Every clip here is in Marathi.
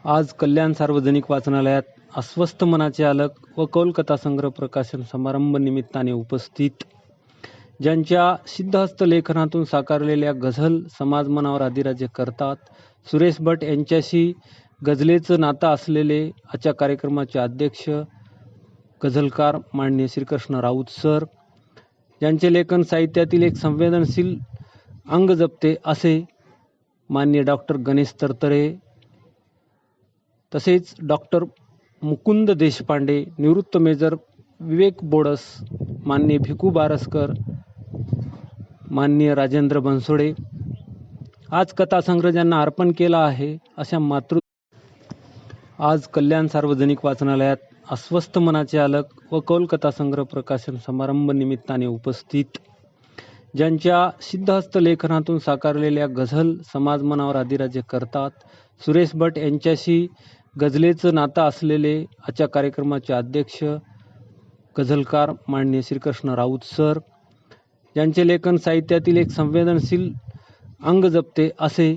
आज कल्याण सार्वजनिक वाचनालयात अस्वस्थ मनाचे आलक व कौल कथासंग्रह प्रकाशन समारंभ निमित्ताने उपस्थित, ज्यांच्या सिद्धहस्त लेखनातून साकारलेल्या गझल समाज मनावर अधिराज्य करतात, सुरेश भट यांच्याशी गझलेचं नातं असलेले आजच्या कार्यक्रमाचे अध्यक्ष गझलकार माननीय श्रीकृष्ण राऊत सर, ज्यांचे लेखन साहित्यातील एक संवेदनशील अंग जपते असे माननीय डॉक्टर गणेश तरतरे, तसेच डॉक्टर मुकुंद देशपांडे, निवृत्त मेजर विवेक बोडस, माननीय भिकू बारसकर, माननीय राजेंद्र बनसोडे. आज कथासंग्रह ज्यांना अर्पण केला आहे अशा आज कल्याण सार्वजनिक वाचनालयात अस्वस्थ मनाचे आलक व कौल कथासंग्रह प्रकाशन समारंभ निमित्ताने उपस्थित, ज्यांच्या सिद्धहस्त लेखनातून साकारलेल्या गझल समाज मनावर अधिराज्य करतात, सुरेश भट यांच्याशी गझलेचं नातं असलेले आजच्या कार्यक्रमाचे अध्यक्ष गझलकार माननीय श्रीकृष्ण राऊत सर, ज्यांचे लेखन साहित्यातील एक संवेदनशील अंग जपते असे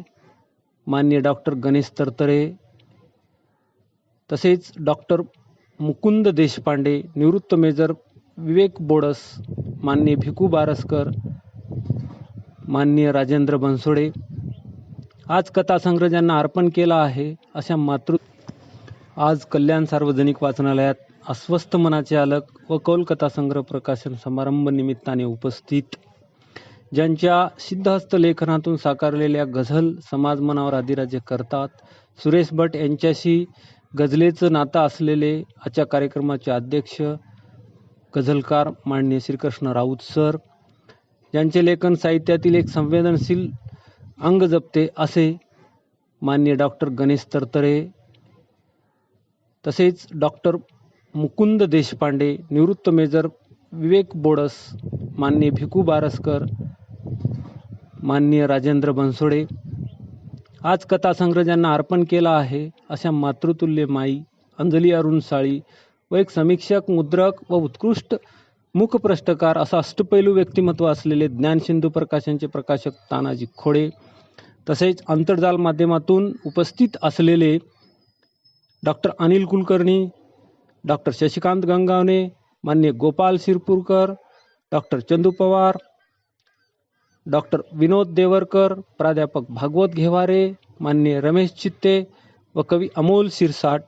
माननीय डॉक्टर गणेश तरतरे, तसेच डॉक्टर मुकुंद देशपांडे, निवृत्त मेजर विवेक बोडस, माननीय भिकू बारसकर, माननीय राजेंद्र बनसोडे. आज कथासंग्रह ज्यांना अर्पण केला आहे अशा आज कल्याण सार्वजनिक वाचनालयात अस्वस्थ मनाचे आलक व कौल कथासंग्रह प्रकाशन समारंभ निमित्ताने उपस्थित, ज्यांच्या सिद्धहस्त लेखनातून साकारलेल्या गझल समाज मनावर अधिराज्य करतात, सुरेश भट यांच्याशी गझलेचं नातं असलेले आजच्या कार्यक्रमाचे अध्यक्ष गझलकार माननीय श्रीकृष्ण राऊत सर, ज्यांचे लेखन साहित्यातील एक संवेदनशील अंग जपते असे माननीय डॉक्टर गणेश तरतरे, तसेच डॉक्टर मुकुंद देशपांडे, निवृत्त मेजर विवेक बोडस, माननीय भिकू बारसकर, माननीय राजेंद्र बनसोडे. आज कथासंग्रह ज्यांना अर्पण केला आहे अशा मातृतुल्य माई अंजली अरुण साळी व एक समीक्षक, मुद्रक व उत्कृष्ट मुखप्रष्टकार असा अष्टपैलू व्यक्तिमत्व असलेले ज्ञानसिंधू प्रकाशनचे प्रकाशक तानाजी खोडे, तसेच आंतरजाल माध्यमातून उपस्थित असलेले डॉक्टर अनिल कुलकर्णी, डॉक्टर शशिकांत गंगावणे, माननीय गोपाल शिरपूरकर, डॉक्टर चंदू पवार, डॉक्टर विनोद देवरकर, प्राध्यापक भागवत घेवारे, माननीय रमेश चित्ते व कवी अमोल शिरसाट.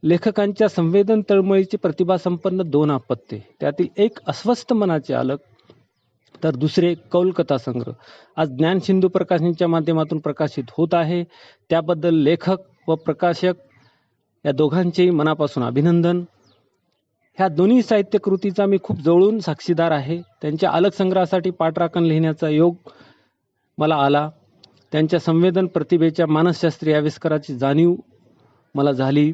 लेखकांच्या संवेदन तळमळीचे प्रतिभासंपन्न दोन आपत्ते, त्यातील एक अस्वस्थ मनाचे आलक तर दुसरे कौल कथासंग्रह आज ज्ञानसिंधू प्रकाशनच्या माध्यमातून प्रकाशित होत आहे. त्याबद्दल लेखक व प्रकाशक या दोघांचेही मनापासून अभिनंदन. ह्या दोन्ही साहित्य कृतीचा मी खूप जवळून साक्षीदार आहे. त्यांच्या आलक संग्रहासाठी पाठराखण लिहिण्याचा योग मला आला. त्यांच्या संवेदन प्रतिभेच्या मानसशास्त्रीय आविष्काराची जाणीव मला झाली.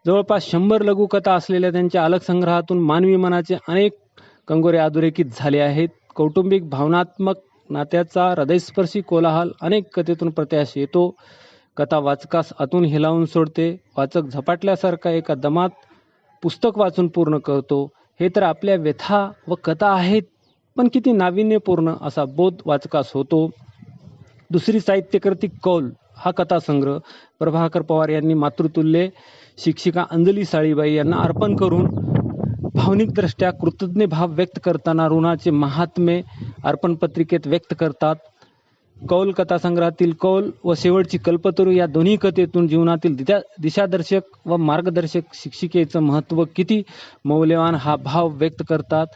जवळपास 100 लघुकथा असलेल्या त्यांच्या आलक संग्रहातून मानवी मनाचे अनेक कंगोरे अधोरेखित झाले आहेत. कौटुंबिक भावनात्मक नात्याचा हृदयस्पर्शी कोलाहल अनेक कथेतून प्रत्याश येतो. कथा वाचकास आतून हिलावून सोडते. वाचक झपाटल्यासारखा एका दमात पुस्तक वाचून पूर्ण करतो. हे तर आपल्या व्यथा व कथा आहेत, पण किती नाविन्यपूर्ण असा बोध वाचकास होतो. दुसरी साहित्यकृती कौल हा कथासंग्रह प्रभाकर पवार यांनी मातृतुल्य शिक्षिका अंजली साळीबाई यांना अर्पण करून भावनिकदृष्ट्या कृतज्ञ भाव व्यक्त करताना ऋणाचे महात्म्य अर्पण पत्रिकेत व्यक्त करतात. कौल कथासंग्रहातील कौल व शेवटची कल्पतरू या दोन्ही कथेतून जीवनातील दिशादर्शक व मार्गदर्शक शिक्षिकेचं महत्त्व किती मौल्यवान हा भाव व्यक्त करतात.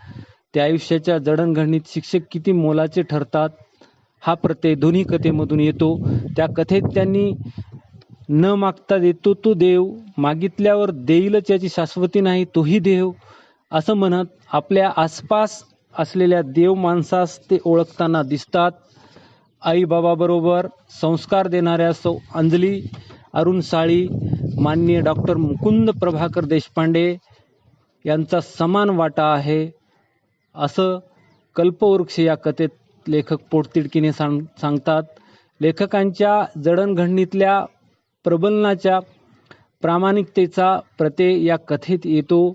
त्या आयुष्याच्या जडणघडणीत शिक्षक किती मोलाचे ठरतात हा प्रत्यय दोन्ही कथेमधून येतो. त्या कथेत त्यांनी न मागता देतो तो देव, मागितल्यावर देईलच याची शाश्वती नाही तोही देव, असं म्हणत आपल्या आसपास असलेल्या देव माणसास ते ओळखताना दिसतात. आई बाबाबरोबर संस्कार देणाऱ्या सौ अंजली अरुण साळी, माननीय डॉक्टर मुकुंद प्रभाकर देशपांडे यांचा समान वाटा आहे असं कल्पवृक्ष या कथेत लेखक पोटतिडकीने सांगतात. लेखकांच्या जडणघडणीतल्या प्रबलनाच्या प्रामाणिकतेचा प्रत्यय या कथेत येतो.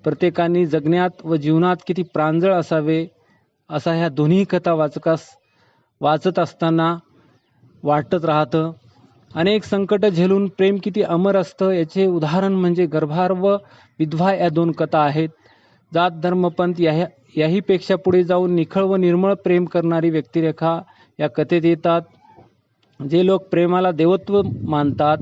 प्रत्येकाने जगण्यात व जीवनात किती प्रांजळ असावे असा ह्या दोन्ही कथा वाचत असताना वाटत राहतं. अनेक संकट झेलून प्रेम किती अमर असतं याचे उदाहरण म्हणजे गर्भार व विधवा या दोन कथा आहेत. जात धर्म पंथ याही पेक्षा पुढे जाऊन निखळ व निर्मळ प्रेम करणारी व्यक्तिरेखा या कथेत येतात. जे लोक प्रेमाला देवत्व मानतात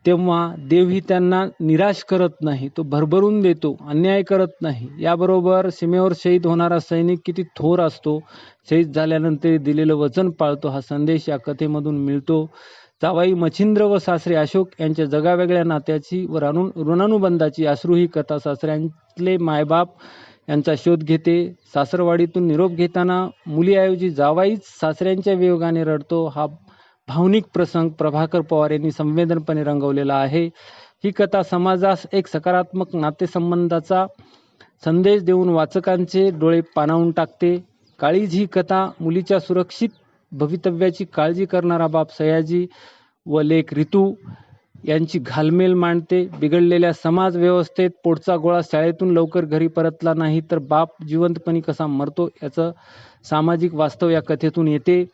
तेव्हा देवही त्यांना निराश करत नाही, तो भरभरून देतो, अन्याय करत नाही. याबरोबर सीमेवर शहीद होणारा सैनिक किती थोर असतो, शहीद झाल्यानंतर दिलेलं वचन पाळतो, हा संदेश या कथेमधून मिळतो. जावाई मच्छिंद्र व सासरे अशोक यांच्या जगावेगळ्या नात्याची व ऋणानुबंधाची अश्रू ही कथा सासऱ्यांतले मायबाप यांचा शोध घेते. सासरवाडीतून निरोप घेताना मुलीऐवजी जावाईच सासऱ्यांच्या वियोगाने रडतो. हा भावनिक प्रसंग प्रभाकर पवार यांनी संवेदनपणे रंगवलेला आहे. ही कथा समाजास एक सकारात्मक नातेसंबंधाचा संदेश देऊन वाचकांचे डोळे पाणावून टाकते. काळीज ही कथा मुलीच्या सुरक्षित भवितव्याची काळजी करणारा बाप सयाजी व लेक रितू यांची घालमेल मांडते. बिघडलेल्या समाज व्यवस्थेत पोटचा गोळा शाळेतून लवकर घरी परतला नाही तर बाप जिवंतपणी कसा मरतो याचं सामाजिक वास्तव या कथेतून येते.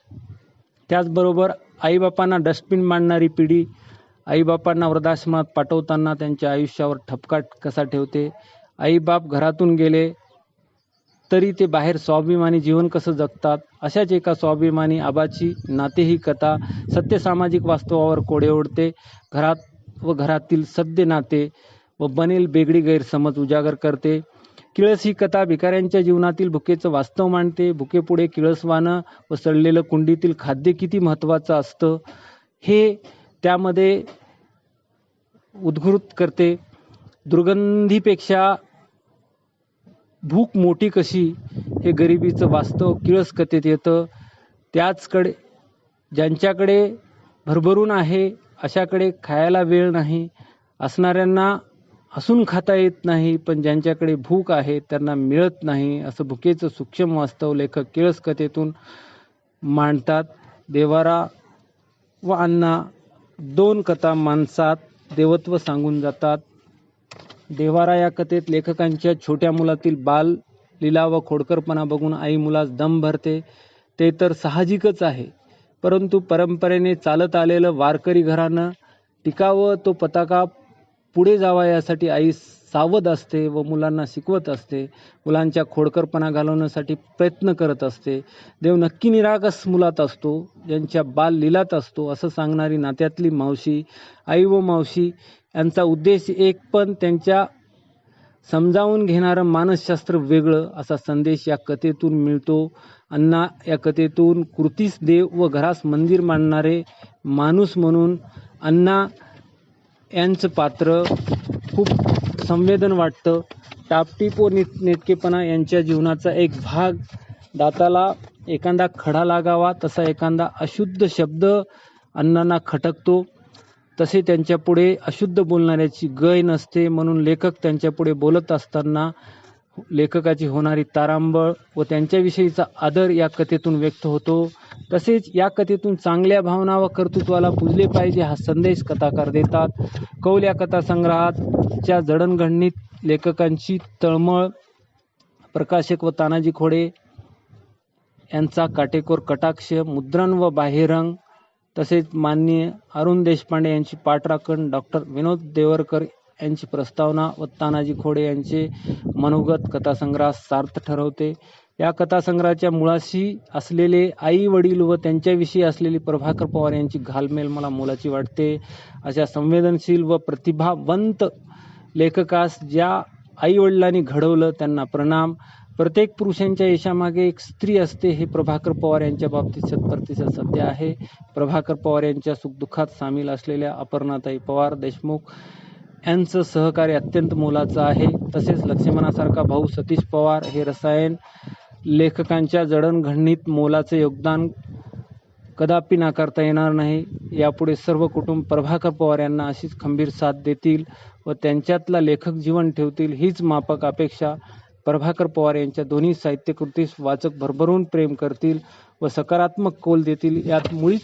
त्याचबरोबर आईबापांना डस्टबिन मांडणारी पिढी आईबापांना वृद्धाश्रमात पाठवताना त्यांच्या आयुष्यावर ठपका कसा ठेवते. आईबाप घरातून गेले तरी ते बाहेर स्वाभिमानी जीवन कसं जगतात. अशाच एका स्वाभिमानी आबाची नाते ही कथा सत्य सामाजिक वास्तवावर कोडे ओढते. घरात व घरातील सद्य नाते व बनेल बेगडी गैरसमज उजागर करते. किळस ही कथा भिकाऱ्यांच्या जीवनातील भुकेचं वास्तव मांडते. भुकेपुढे किळसवानं व सडलेलं कुंडीतील खाद्य किती महत्त्वाचं असतं हे त्यामध्ये उद्घृत करते. दुर्गंधीपेक्षा भूक मोठी कशी हे गरिबीचं वास्तव किळस कथेत येतं. त्याचकडे ज्यांच्याकडे भरभरून आहे अशाकडे खायला वेळ नाही, असणाऱ्यांना हसून खाता येत नाही, पण ज्यांच्याकडे भूक आहे त्यांना मिळत नाही, असं भुकेचं सूक्ष्म वास्तव लेखक किळस कथेतून मांडतात. देवारा व अण्णा दोन कथा माणसात देवत्व सांगून जातात. देवारा या कथेत लेखकांच्या छोट्या मुलातील बाल लीला व खोडकरपणा बघून आई मुलास दम भरते. ते तर साहजिकच आहे, परंतु परंपरेने चालत आलेलं वारकरी घराणं टिकावं, तो पताका पुढे जावा यासाठी आई सावध असते व मुलांना शिकवत असते. मुलांच्या खोडकरपणा घालवण्यासाठी प्रयत्न करत असते. देव नक्की निरागस मुलात असतो, ज्यांच्या बाल लीलात असतो, असं सांगणारी नात्यातली मावशी. आई व मावशी यांचा उद्देश एक पण त्यांच्या समजावून घेणारं मानसशास्त्र वेगळं, असा संदेश या कथेतून मिळतो. अण्णा या कथेतून कृतीस देव व घरास मंदिर मानणारे माणूस म्हणून अण्णा यांचं पात्र खूप संवेदन वाटतं. टापटीप व नेटकेपणा यांच्या जीवनाचा एक भाग. दाताला एखादा खडा लागावा तसा एखादा अशुद्ध शब्द अण्णांना खटकतो. तसे त्यांच्यापुढे अशुद्ध बोलणाऱ्याची गय नसते, म्हणून लेखक त्यांच्यापुढे बोलत असताना लेखकाची होणारी तारांबळ व त्यांच्याविषयीचा आदर या कथेतून व्यक्त होतो. तसेच या कथेतून चांगल्या भावना व कर्तृत्वाला पूजले पाहिजे हा संदेश कथाकार देतात. कौल या कथासंग्रहाच्या जडणघडणीत लेखकांची तळमळ, प्रकाशक व तानाजी खोडे यांचा काटेकोर कटाक्ष, मुद्रण व बाह्यरंग, तसेच माननीय अरुण देशपांडे यांची पाठराखण, डॉक्टर विनोद देवरकर यांची प्रस्तावना व तानाजी खोडे यांचे मनोगत कथासंग्रहास सार्थ ठरवते. या कथासंग्रहाच्या मुळाशी असलेले आई वडील व त्यांच्याविषयी असलेली प्रभाकर पवार यांची घालमेल मला मोलाची वाटते. अशा संवेदनशील व प्रतिभावंत लेखकास ज्या आई वडिलांनी घडवलं त्यांना प्रणाम. प्रत्येक पुरुषांच्या यशामागे एक स्त्री असते, हे प्रभाकर पवार यांच्या बाबतीत 100% सत्य आहे. प्रभाकर पवार यांच्या सुखदुःखात सामील असलेल्या अपर्णाताई पवार देशमुख यांचं सहकार्य अत्यंत मोलाचं आहे. तसेच लक्ष्मणासारखा भाऊ सतीश पवार हे रसायन लेखकांच्या जडणघडणीत मोलाचे योगदान कदापि नाकारता येणार नाही. यापुढे सर्व कुटुंब प्रभाकर पवार यांना अशीच खंबीर साथ देतील व त्यांच्यातला लेखक जीवन ठेवतील, हीच माफक अपेक्षा. प्रभाकर पवार यांच्या दोन्ही साहित्यकृतीस वाचक भरभरून प्रेम करतील व सकारात्मक कौल देतील, यात मुळीच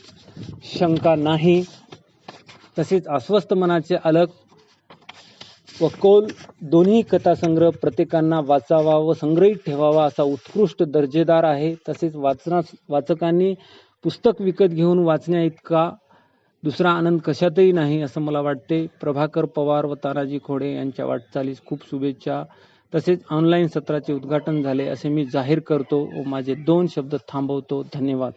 शंका नाही. तसेच अस्वस्थ मनाचे अलग व कौल दोन्ही कथासंग्रह प्रत्येकांना वाचावा व संग्रहित ठेवावा असा उत्कृष्ट दर्जेदार आहे. तसेच वाचकांनी पुस्तक विकत घेऊन वाचण्या इतका दुसरा आनंद कशातही नाही असं मला वाटते. प्रभाकर पवार व तानाजी खोडे यांच्या वाटचालीस खूप शुभेच्छा. तसेच ऑनलाईन सत्राचे उद्घाटन झाले असे मी जाहीर करतो व माझे 2 शब्द थांबवतो. धन्यवाद.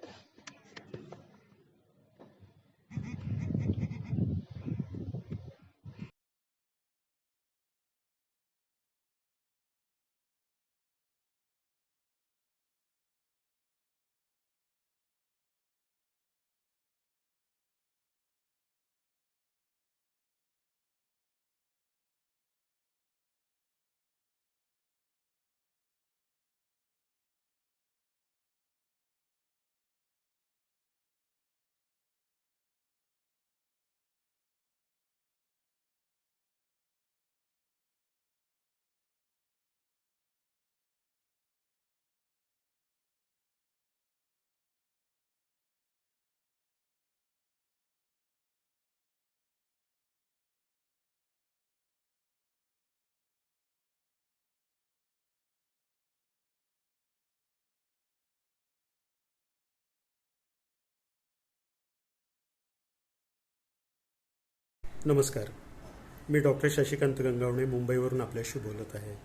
नमस्कार. मी डॉक्टर शशिकांत गंगावणे मुंबईवरून आपल्याशी बोलत आहे.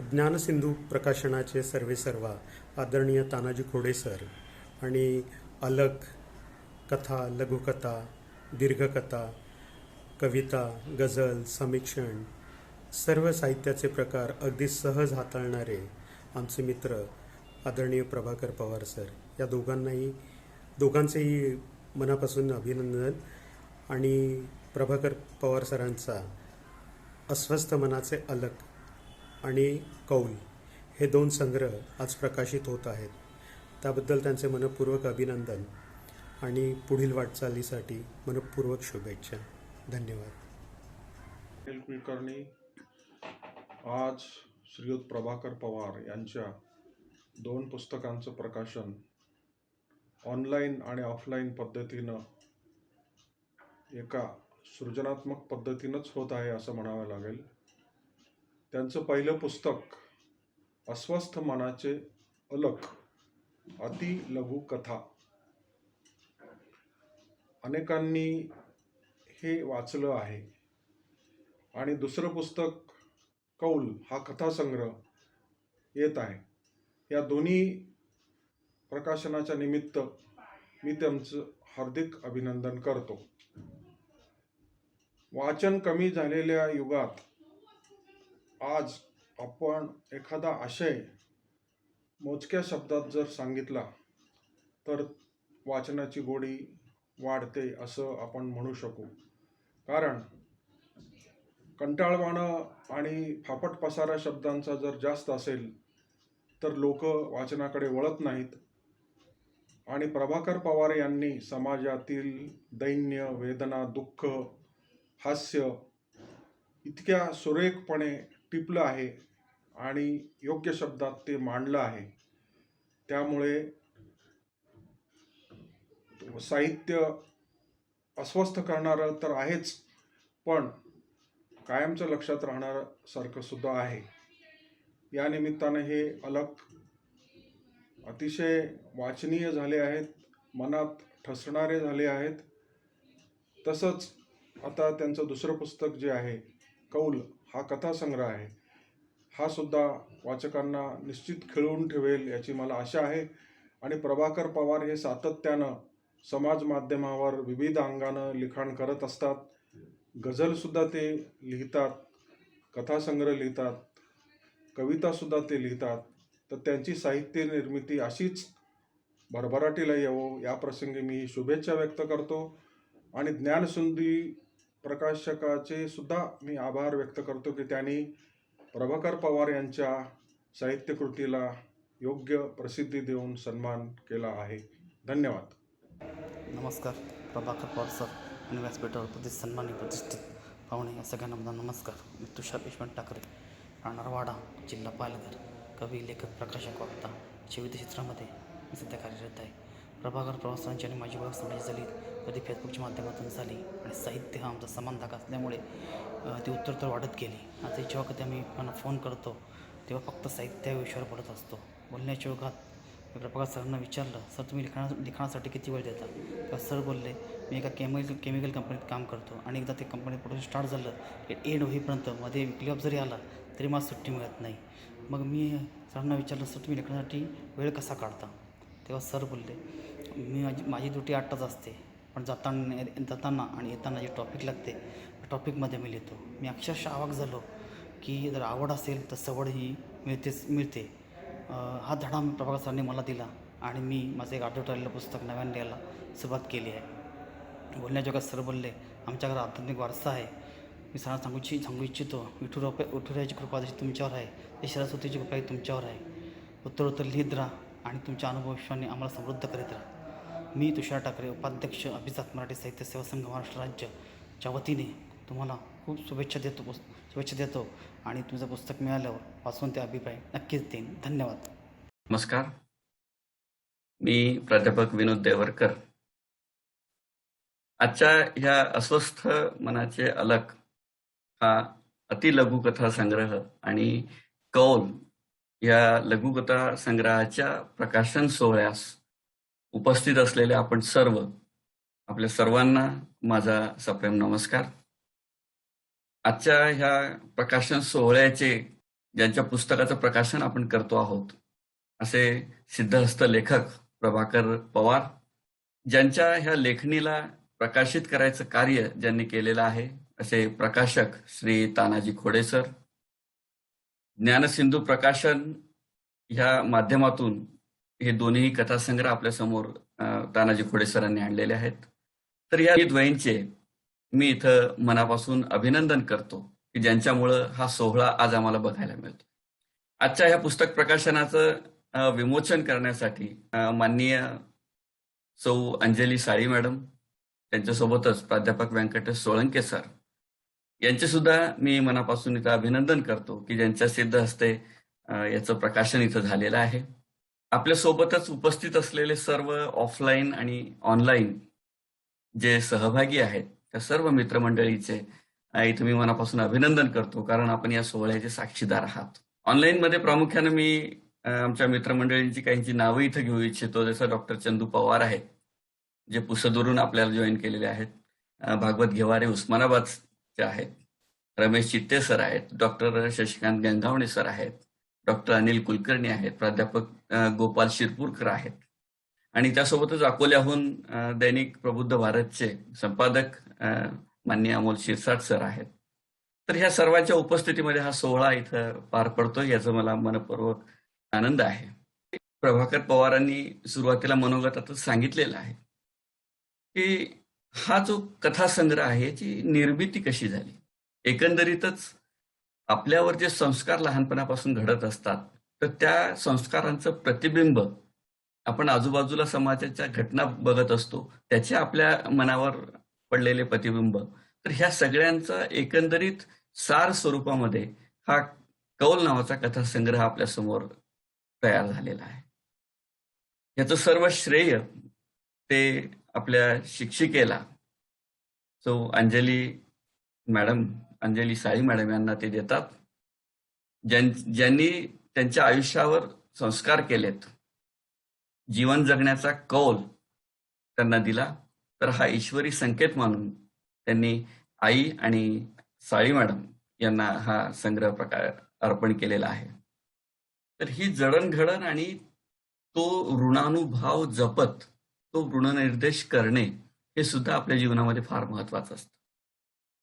ज्ञानसिंधू प्रकाशनाचे सर्वेसर्वा आदरणीय तानाजी खोडे सर आणि अलग कथा, लघुकथा, दीर्घकथा, कविता, गझल, समीक्षण सर्व साहित्याचे प्रकार अगदी सहज हाताळणारे आमचे मित्र आदरणीय प्रभाकर पवार सर, या दोघांचेही मनापासून अभिनंदन. आणि प्रभाकर पवार सरांचा अस्वस्थ मनाचे अलग आणि कौल हे 2 संग्रह आज प्रकाशित होत आहेत. त्याबद्दल त्यांचे मनपूर्वक अभिनंदन आणि पुढील वाटचालीसाठी मनपूर्वक शुभेच्छा. धन्यवाद. कुलकर्णी आज श्रीयुत प्रभाकर पवार यांच्या 2 पुस्तकांचं प्रकाशन ऑनलाईन आणि ऑफलाईन पद्धतीनं एका सृजनात्मक पद्धतीनंच होत आहे असं म्हणावं लागेल. त्यांचं पहिलं पुस्तक अस्वस्थ मनाचे अलग अति लघु कथा, अनेकांनी हे वाचलं आहे. आणि दुसरं पुस्तक कौल हा कथासंग्रह येत आहे. या दोन्ही प्रकाशनाच्या निमित्त मी त्यांचं हार्दिक अभिनंदन करतो. वाचन कमी झालेल्या युगात आज आपण एखादा आशय मोजक्या शब्दात जर सांगितला तर वाचनाची गोडी वाढते असं आपण म्हणू शकू. कारण कंटाळवाणं आणि फापट पसारा शब्दांचा जर जास्त असेल तर लोक वाचनाकडे वळत नाहीत. आणि प्रभाकर पवार यांनी समाजातील दैन्य, वेदना, दुःख, हास्य इतक्या सुरेखपणे टिपलं आहे आणि योग्य शब्दात ते मांडलं आहे. त्यामुळे साहित्य अस्वस्थ करणारं तर आहेच, पण कायमचं लक्षात राहणारं सारखं सुद्धा आहे. या निमित्तानं हे अलग अतिशय वाचनीय झाले आहेत, मनात ठसणारे झाले आहेत. तसंच आता त्यांचं दुसरं पुस्तक जे आहे कौल हा कथासंग्रह आहे, हा सुद्धा वाचकांना निश्चित खिळवून ठेवेल याची मला आशा आहे. आणि प्रभाकर पवार हे सातत्यानं समाज माध्यमावर विविध अंगानं लिखाण करत असतात. गझलसुद्धा ते लिहितात, कथासंग्रह लिहितात, कवितासुद्धा ते लिहितात. तर त्यांची साहित्य निर्मिती अशीच भरभराटीला येवो या प्रसंगी मी शुभेच्छा व्यक्त करतो. आणि ज्ञानसिंधू प्रकाशकाचे सुद्धा मी आभार व्यक्त करतो की त्यांनी प्रभाकर पवार यांच्या साहित्यकृतीला योग्य प्रसिद्धी देऊन सन्मान केला आहे. धन्यवाद. नमस्कार. प्रभाकर पवार सर आणि व्यासपीठावर सन्मानित प्रतिष्ठित पाहुणे या सगळ्यांना माझा नमस्कार. मी तुषार यशवंत ठाकरे, राहणार वाडा, जिल्हा पालघर. कवी, लेखक, प्रकाशक, वक्ता अशा विविध क्षेत्रामध्ये मी सध्या कार्यरत आहे. प्रभाकर पवार सरांची आणि माझी ओळख समजायची झाली कधी फेसबुकच्या माध्यमातून झाली आणि साहित्य हा आमचा समान धागा असल्यामुळे ती उत्तर वाढत गेली. आता जेव्हा कधी आम्ही मला फोन करतो तेव्हा फक्त साहित्य विषयावर बोलत असतो. बोलण्याच्या युगात मी प्रभाकर सरांना विचारलं, सर तुम्ही लिखाणासाठी किती वेळ देता? तेव्हा सर बोलले मी एका केमिकल कंपनीत काम करतो आणि एकदा ते कंपनीत प्रोडक्शन स्टार्ट झालं की एंड होईपर्यंत मध्ये विकली ऑफ जरी आला तरी मला सुट्टी मिळत नाही. मग मी सरांना विचारलं, सर तुम्ही लेखनासाठी वेळ कसा काढता? तेव्हा सर बोलले, माझी ड्युटी 8 तास असते, पण जाताना आणि येताना जे टॉपिक लागते त्या टॉपिकमध्ये मी लिहितो. मी अक्षरशः अवाक झालो की जर आवड असेल तर सवड ही मिळते. हा धडा प्रभाकर सरांनी मला दिला आणि मी माझं एक अर्धवट राहिलेलं पुस्तक नव्याने लिहायला सुरुवात केली आहे. बोलण्याजोगात सर बोलले, आमच्या घरात आध्यात्मिक वारसा आहे. मी सरांना सांगू इच्छितो, विठुरायाची कृपा जशी तुमच्यावर आहे तशी सरस्वतीची कृपाही तुमच्यावर आहे. उत्तरोत्तर लिहित राहा आणि तुमच्या अनुभवाने आम्हाला समृद्ध करीत राहा. मी तुषार ठाकरे, उपाध्यक्ष अभिजात मराठी साहित्य सेवा संघ महाराष्ट्र राज्यच्या वतीने तुम्हाला खूप शुभेच्छा देतो आणि तुमचं पुस्तक मिळाल्यावर वाचून ते अभिप्राय नक्कीच देईन. धन्यवाद. नमस्कार. मी प्राध्यापक विनोद देवरकर. आजच्या ह्या अस्वस्थ मनाचे अलक हा अतिलघुकथा संग्रह आणि कौल या लघुकथा संग्रहाच्या प्रकाशन सोहळ्यास उपस्थित असलेले आपण सर्व, आपल्या सर्वांना माझा सप्रेम नमस्कार. आजच्या ह्या प्रकाशन सोहळ्याचे, ज्यांच्या पुस्तकाचं प्रकाशन आपण करतो आहोत, असे सिद्धहस्त लेखक प्रभाकर पवार, ज्यांच्या ह्या लेखणीला प्रकाशित करायचं कार्य ज्यांनी केलेलं आहे असे प्रकाशक श्री तानाजी खोडे सर. ज्ञानसिंधू प्रकाशन ह्या माध्यमातून हे दोन्ही कथासंग्रह आपल्यासमोर तानाजी खोडे सरांनी आणलेले आहेत. तर या द्वयींचे मी इथं मनापासून अभिनंदन करतो की ज्यांच्यामुळं हा सोहळा आज आम्हाला बघायला मिळतो. आजच्या ह्या पुस्तक प्रकाशनाचं विमोचन करण्यासाठी माननीय सौ अंजली साळी मॅडम, त्यांच्यासोबतच प्राध्यापक व्यंकटेश सोळंके सर यांचे सुद्धा मी मनापासून इथं अभिनंदन करतो की ज्यांच्या सिद्ध हस्ते याचं प्रकाशन इथं झालेलं आहे. आपल्यासोबतच उपस्थित असलेले सर्व ऑफलाईन आणि ऑनलाईन जे सहभागी आहेत त्या सर्व मित्रमंडळीचे इथं मी मनापासून अभिनंदन करतो, कारण आपण या सोहळ्याचे साक्षीदार आहात. ऑनलाईनमध्ये प्रामुख्याने मी आमच्या मित्रमंडळींची काहींची नावं इथं घेऊ इच्छितो. जसं डॉक्टर चंदू पवार आहेत, जे पुसदवरून आपल्याला जॉईन केलेले आहेत. भागवत घेवारे उस्मानाबादचे आहेत. रमेश चित्ते सर आहेत. डॉक्टर शशिकांत गंगावणे सर आहेत. डॉक्टर अनिल कुलकर्णी आहेत. प्राध्यापक गोपाल शिरपूरकर आहेत. आणि त्यासोबतच अकोल्याहून दैनिक प्रबुद्ध भारतचे संपादक माननीय अमोल शिरसाट सर आहेत. तर ह्या सर्वांच्या उपस्थितीमध्ये हा सोहळा इथं पार पडतो, याचा मला मनपूर्वक आनंद आहे. प्रभाकर पवारांनी सुरुवातीला मनोगतातच सांगितलेलं आहे की हा जो कथासंग्रह आहे याची निर्मिती कशी झाली. एकंदरीतच आपल्यावर जे संस्कार लहानपणापासून घडत असतात, तर त्या संस्कारांचं प्रतिबिंब आपण आजूबाजूला समाजाच्या घटना बघत असतो, त्याचे आपल्या मनावर पडलेले प्रतिबिंब, तर ह्या सगळ्यांचा एकंदरीत सार स्वरूपामध्ये हा कौल नावाचा कथासंग्रह आपल्यासमोर तयार झालेला आहे. याचं सर्व श्रेय ते आपल्या शिक्षिकेला सो अंजली साळी मॅडम यांना ते देतात, ज्यांनी त्यांच्या आयुष्यावर संस्कार केलेत, जीवन जगण्याचा कौल त्यांना दिला. तर हा ईश्वरी संकेत मानून त्यांनी आई आणि साळी मॅडम यांना हा संग्रह प्रकार अर्पण केलेला आहे. तर ही जडणघडण आणि तो ऋणानुभाव जपत तो ऋणनिर्देश करणे हे सुद्धा आपल्या जीवनामध्ये फार महत्वाचं असतं,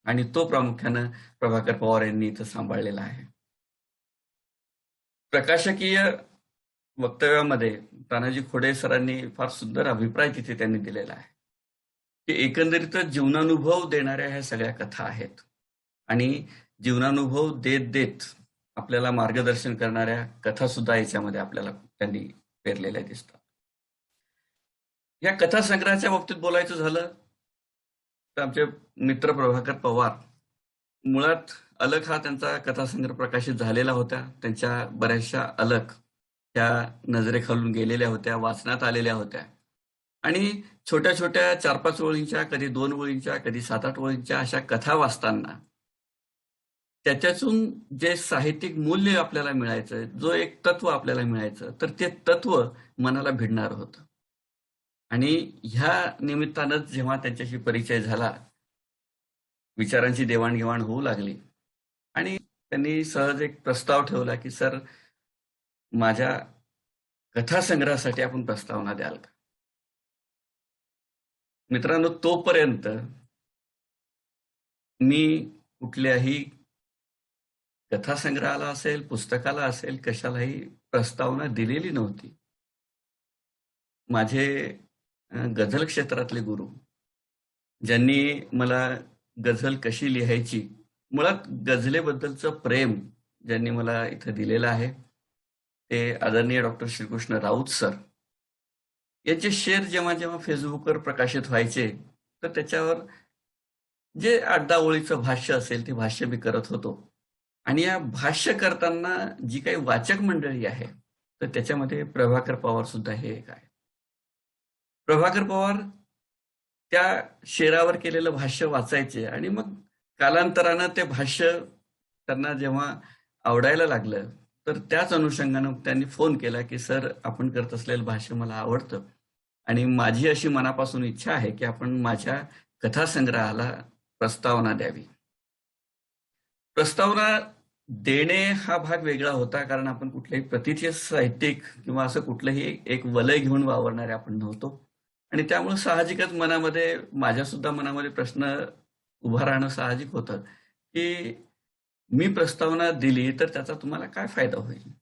आणि तो प्रामुख्यानं प्रभाकर पवार यांनी इथं सांभाळलेला आहे. प्रकाशकीय वक्तव्यामध्ये तानाजी खोडे सरांनी फार सुंदर अभिप्राय तिथे त्यांनी दिलेला आहे की एकंदरीतच जीवनानुभव देणाऱ्या ह्या सगळ्या कथा आहेत, आणि जीवनानुभव देत देत आपल्याला मार्गदर्शन करणाऱ्या कथा सुद्धा याच्यामध्ये आपल्याला त्यांनी पेरलेल्या दिसतात. या कथासंग्रहाच्या बाबतीत बोलायचं झालं तर आमचे मित्र प्रभाकर पवार, मुळात अलक हा त्यांचा कथासंग्रह प्रकाशित झालेला होता. त्यांच्या बऱ्याचशा अलक त्या नजरेखालून गेलेल्या होत्या, वाचनात आलेल्या होत्या, आणि छोट्या छोट्या 4-5 ओळींच्या, कधी 2 ओळींच्या, कधी 7-8 ओळींच्या अशा कथा वाचताना त्याच्यातून जे साहित्यिक मूल्य आपल्याला मिळायचं, जो एक तत्व आपल्याला मिळायचं, तर ते तत्व मनाला भिडणार होतं. आणि ह्या निमित्तानंच जेव्हा त्यांच्याशी परिचय झाला, विचारांची देवाणघेवाण होऊ लागली आणि त्यांनी सहज एक प्रस्ताव ठेवला की सर, माझ्या कथासंग्रहासाठी आपण प्रस्तावना द्याल का? मित्रांनो, तोपर्यंत मी कुठल्याही कथासंग्रहाला असेल, पुस्तकाला असेल, कशालाही प्रस्तावना दिलेली नव्हती. माझे गझल क्षेत्रातले गुरु, ज्यांनी मला गझल कशी लिहायची, मुळात गझलेबद्दलचं प्रेम ज्यांनी मला इथं दिलेलं आहे, ते आदरणीय डॉक्टर श्रीकृष्ण राऊत सर यांचे शेर जेव्हा जेव्हा फेसबुकवर प्रकाशित व्हायचे, तर त्याच्यावर जे 8-10 ओळीचं भाष्य असेल ते भाष्य मी करत होतो. आणि या भाष्य करताना जी काही वाचक मंडळी आहे, तर त्याच्यामध्ये प्रभाकर पवार सुद्धा हे एक आहे. प्रभाकर पवार त्या शेरावर केलेलं भाष्य वाचायचे आणि मग कालांतरानं ते भाष्य त्यांना जेव्हा आवडायला लागलं, तर त्याच अनुषंगानं त्यांनी फोन केला की सर, आपण करत असलेलं भाष्य मला आवडतं आणि माझी अशी मनापासून इच्छा आहे की आपण माझ्या कथासंग्रहाला प्रस्तावना द्यावी. प्रस्तावना देणे हा भाग वेगळा होता, कारण आपण कुठल्याही प्रतीचे साहित्यिक किंवा असं कुठलंही एक वलय घेऊन वावरणारे आपण नव्हतो आणि त्यामुळे साहजिकच मनामध्ये, माझ्या सुद्धा मनामध्ये प्रश्न उभा राहणं साहजिक होतं की मी प्रस्तावना दिली तर त्याचा तुम्हाला काय फायदा होईल.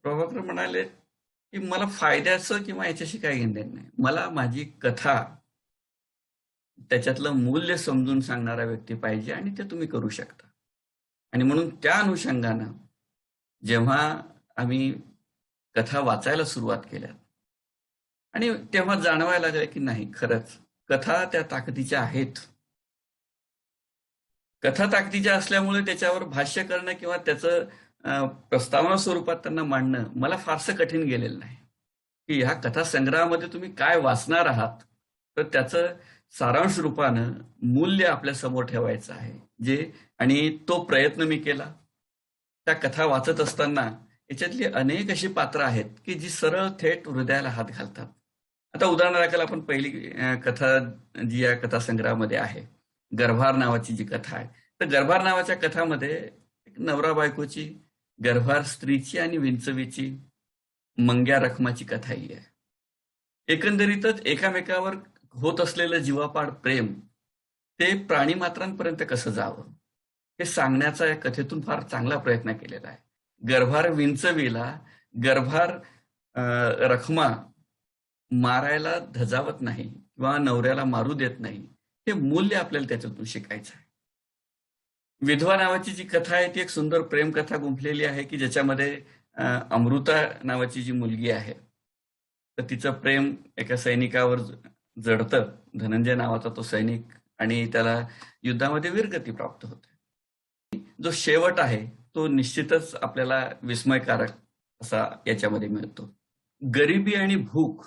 प्रभाकर म्हणाले की मला फायद्याचं किंवा याच्याशी काही घेणं नाही, मला माझी कथा त्याच्यातलं मूल्य समजून सांगणारा व्यक्ती पाहिजे आणि ते तुम्ही करू शकता. आणि म्हणून त्या अनुषंगानं जेव्हा आम्ही कथा वाचायला सुरुवात केल्या आणि तेव्हा जाणवायला लागलं की नाही, खरंच कथा त्या ताकदीच्या आहेत. कथा ताकदीच्या असल्यामुळे त्याच्यावर भाष्य करणं किंवा त्याचं प्रस्तावना स्वरूपात त्यांना मांडणं मला फारसं कठीण गेलेलं नाही. की ह्या कथासंग्रहामध्ये तुम्ही काय वाचणार आहात, तर त्याचं सारांश रूपानं मूल्य आपल्या समोर ठेवायचं आहे जे, आणि तो प्रयत्न मी केला. त्या कथा वाचत असताना याच्यातली अनेक अशी पात्र आहेत की जी सरळ थेट हृदयाला हात घालतात. आता उदाहरणार्थ आपण पहिली कथा जी या कथासंग्रहामध्ये आहे, गर्भार नावाची जी कथा आहे, तर गर्भार नावाच्या कथामध्ये एक नवरा बायकोची, गर्भार स्त्रीची आणि विंचवीची, मंग्या रखमाची कथा ही आहे. एकंदरीतच एकामेकावर होत असलेलं जीवापाड प्रेम ते प्राणीमात्रांपर्यंत कसं जावं हे सांगण्याचा या कथेतून फार चांगला प्रयत्न केलेला आहे. गर्भार विंचवीला गर्भार रखमा मारायला धजावत नाही किंवा नवऱ्याला मारू देत नाही, हे मूल्य आपल्याला त्याच्यातून शिकायचं आहे. विधवा नावाची जी कथा आहे ती एक सुंदर प्रेम कथा गुंफलेली आहे की ज्याच्यामध्ये अमृता नावाची जी मुलगी आहे, तर तिचं प्रेम एका सैनिकावर जडतं, धनंजय नावाचा तो सैनिक, आणि त्याला युद्धामध्ये वीरगती प्राप्त होते. जो शेवट आहे तो निश्चितच आपल्याला विस्मयकारक असा याच्यामध्ये मिळतो. गरिबी आणि भूक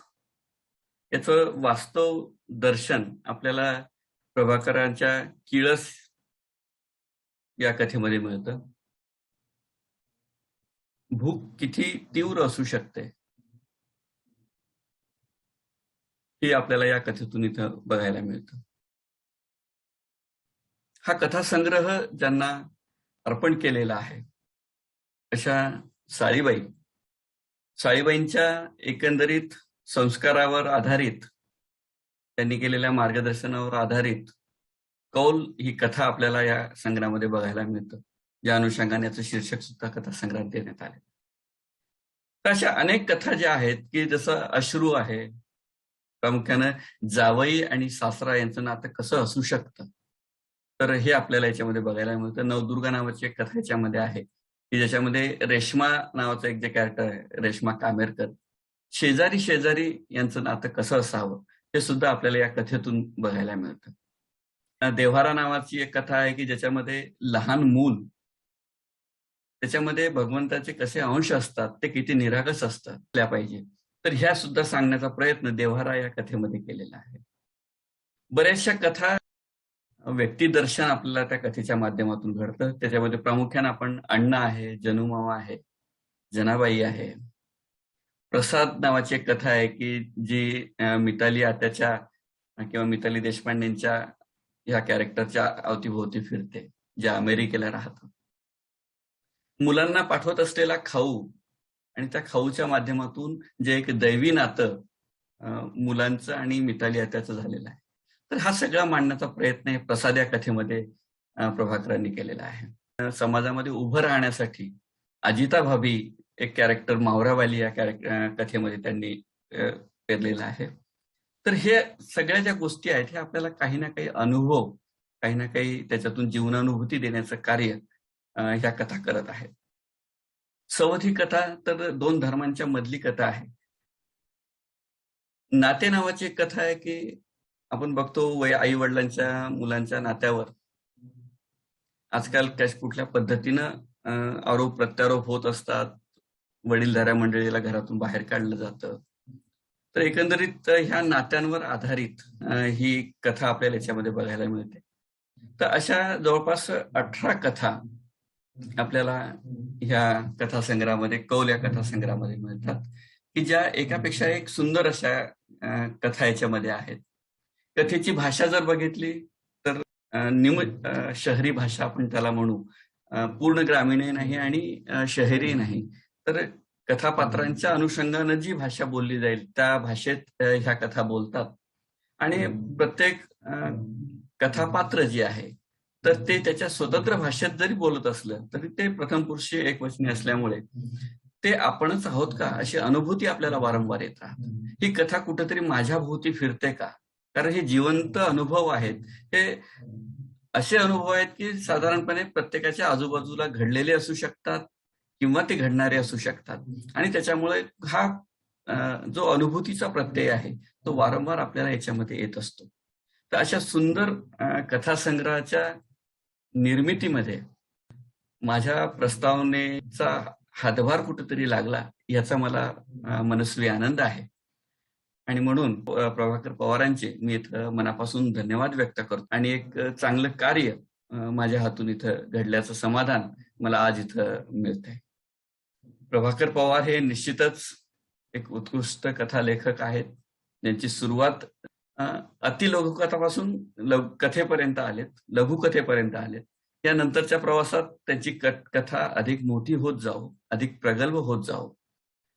याचं वास्तव दर्शन आपल्याला प्रभाकरांच्या किळस या कथेमध्ये मिळतं. भूक किती तीव्र असू शकते हे आपल्याला या कथेतून इथं बघायला मिळतं. हा कथासंग्रह ज्यांना अर्पण केलेला आहे अशा साळीबाईंच्या एकंदरीत संस्कारावर आधारित, त्यांनी केलेल्या मार्गदर्शनावर आधारित कौल ही कथा आपल्याला या संग्रहामध्ये बघायला मिळतं, ज्या अनुषंगाने याचं शीर्षक सुद्धा कथासंग्रहात देण्यात आले. तर अशा अनेक कथा ज्या आहेत की जसं अश्रू आहे, प्रामुख्यानं जावई आणि सासरा यांचं नातं कसं असू शकतं, तर हे आपल्याला याच्यामध्ये बघायला मिळतं. नवदुर्गा नावाची एक कथा याच्यामध्ये आहे की ज्याच्यामध्ये रेश्मा नावाचं एक जे कॅरेक्टर आहे, रेश्मा कामेरकर, शेजारी यांचं नातं कसं असावं हे सुद्धा आपल्याला या कथेतून बघायला मिळतं. देव्हारा नावाची एक कथा आहे की ज्याच्यामध्ये लहान मूल, त्याच्यामध्ये भगवंताचे कसे अंश असतात, ते किती निरागस असतात पाहिजे, तर ह्या सुद्धा सांगण्याचा प्रयत्न देव्हारा या कथेमध्ये केलेला आहे. बऱ्याचशा कथा व्यक्तिदर्शन आपल्याला त्या कथेच्या माध्यमातून घडतं. त्याच्यामध्ये प्रामुख्याने आपण अण्णा आहे, जनूमामा आहे, जनाबाई आहे, प्रसाद नावाची एक कथा आहे की जी मिताली आत्याच्या किंवा मिताली देशपांडेंच्या ह्या कॅरेक्टरच्या अवतीभोवती फिरते, ज्या अमेरिकेला राहतात. मुलांना पाठवत असलेला खाऊ आणि त्या खाऊच्या माध्यमातून जे एक दैवी नातं मुलांचं आणि मिताली आत्याचं झालेलं आहे. तर हा सगळा मांडण्याचा प्रयत्न हे प्रसाद या कथेमध्ये प्रभाकरांनी केलेला आहे. समाजामध्ये उभं राहण्यासाठी अजिता भाभी एक कॅरेक्टर मावरावाली या कथेमध्ये त्यांनी पेरलेलं आहे. तर हे सगळ्या ज्या गोष्टी आहेत हे आपल्याला काही ना काही अनुभव, काही ना काही त्याच्यातून जीवनानुभूती देण्याचं कार्य ह्या कथा करत आहेत. सवत ही कथा तर 2 धर्मांच्या मधली कथा आहे. नाते नावाची एक कथा आहे की आपण बघतो आई वडिलांच्या मुलांच्या नात्यावर आजकाल कुठल्या पद्धतीनं आरोप प्रत्यारोप होत असतात. वडीलधाऱ्या मंडळीला घरातून बाहेर काढलं जातं. तर एकंदरीत ह्या नात्यांवर आधारित ही कथा आपल्याला याच्यामध्ये बघायला मिळते. तर अशा जवळपास 18 कथा आपल्याला ह्या कथासंग्रहामध्ये, कौल या कथासंग्रहामध्ये मिळतात की ज्या एकापेक्षा एक सुंदर अशा कथा याच्यामध्ये आहेत. कथेची भाषा जर बघितली तर शहरी भाषा आपण त्याला म्हणू, पूर्ण ग्रामीणही नाही आणि शहरी नाही. तर कथापात्रांच्या अनुषंगानं जी भाषा बोलली जाईल त्या भाषेत ह्या कथा बोलतात आणि प्रत्येक कथापात्र जे आहे तर ते त्याच्या स्वतंत्र भाषेत जरी बोलत असलं तरी ते प्रथम पुरुषी एकवचनी असल्यामुळे ते आपणच आहोत का अशी अनुभूती आपल्याला वारंवार येत राहते. ही कथा कुठेतरी माझ्या भोवती फिरते का? कारण हे जिवंत अनुभव आहेत. हे असे अनुभव आहेत की साधारणपणे प्रत्येकाच्या आजूबाजूला घडलेले असू शकतात किंवा ते घडणारे असू शकतात आणि त्याच्यामुळे हा जो अनुभूतीचा प्रत्यय आहे तो वारंवार आपल्याला याच्यामध्ये येत असतो. तर अशा सुंदर कथासंग्रहाच्या निर्मितीमध्ये माझ्या प्रस्तावनेचा हातभार कुठेतरी लागला याचा मला मनस्वी आनंद आहे आणि म्हणून प्रभाकर पवारांचे मी इथं मनापासून धन्यवाद व्यक्त करतो आणि एक चांगलं कार्य माझ्या हातून इथं घडल्याचं समाधान मला आज इथं मिळतंय. प्रभाकर पवार हे निश्चितच एक उत्कृष्ट कथा लेखक आहेत, ज्यांची सुरुवात अतिलघुकथापासून कथेपर्यंत आलेत, लघुकथेपर्यंत आलेत. यानंतरच्या प्रवासात त्यांची कथा अधिक मोठी होत जावो, अधिक प्रगल्भ होत जावो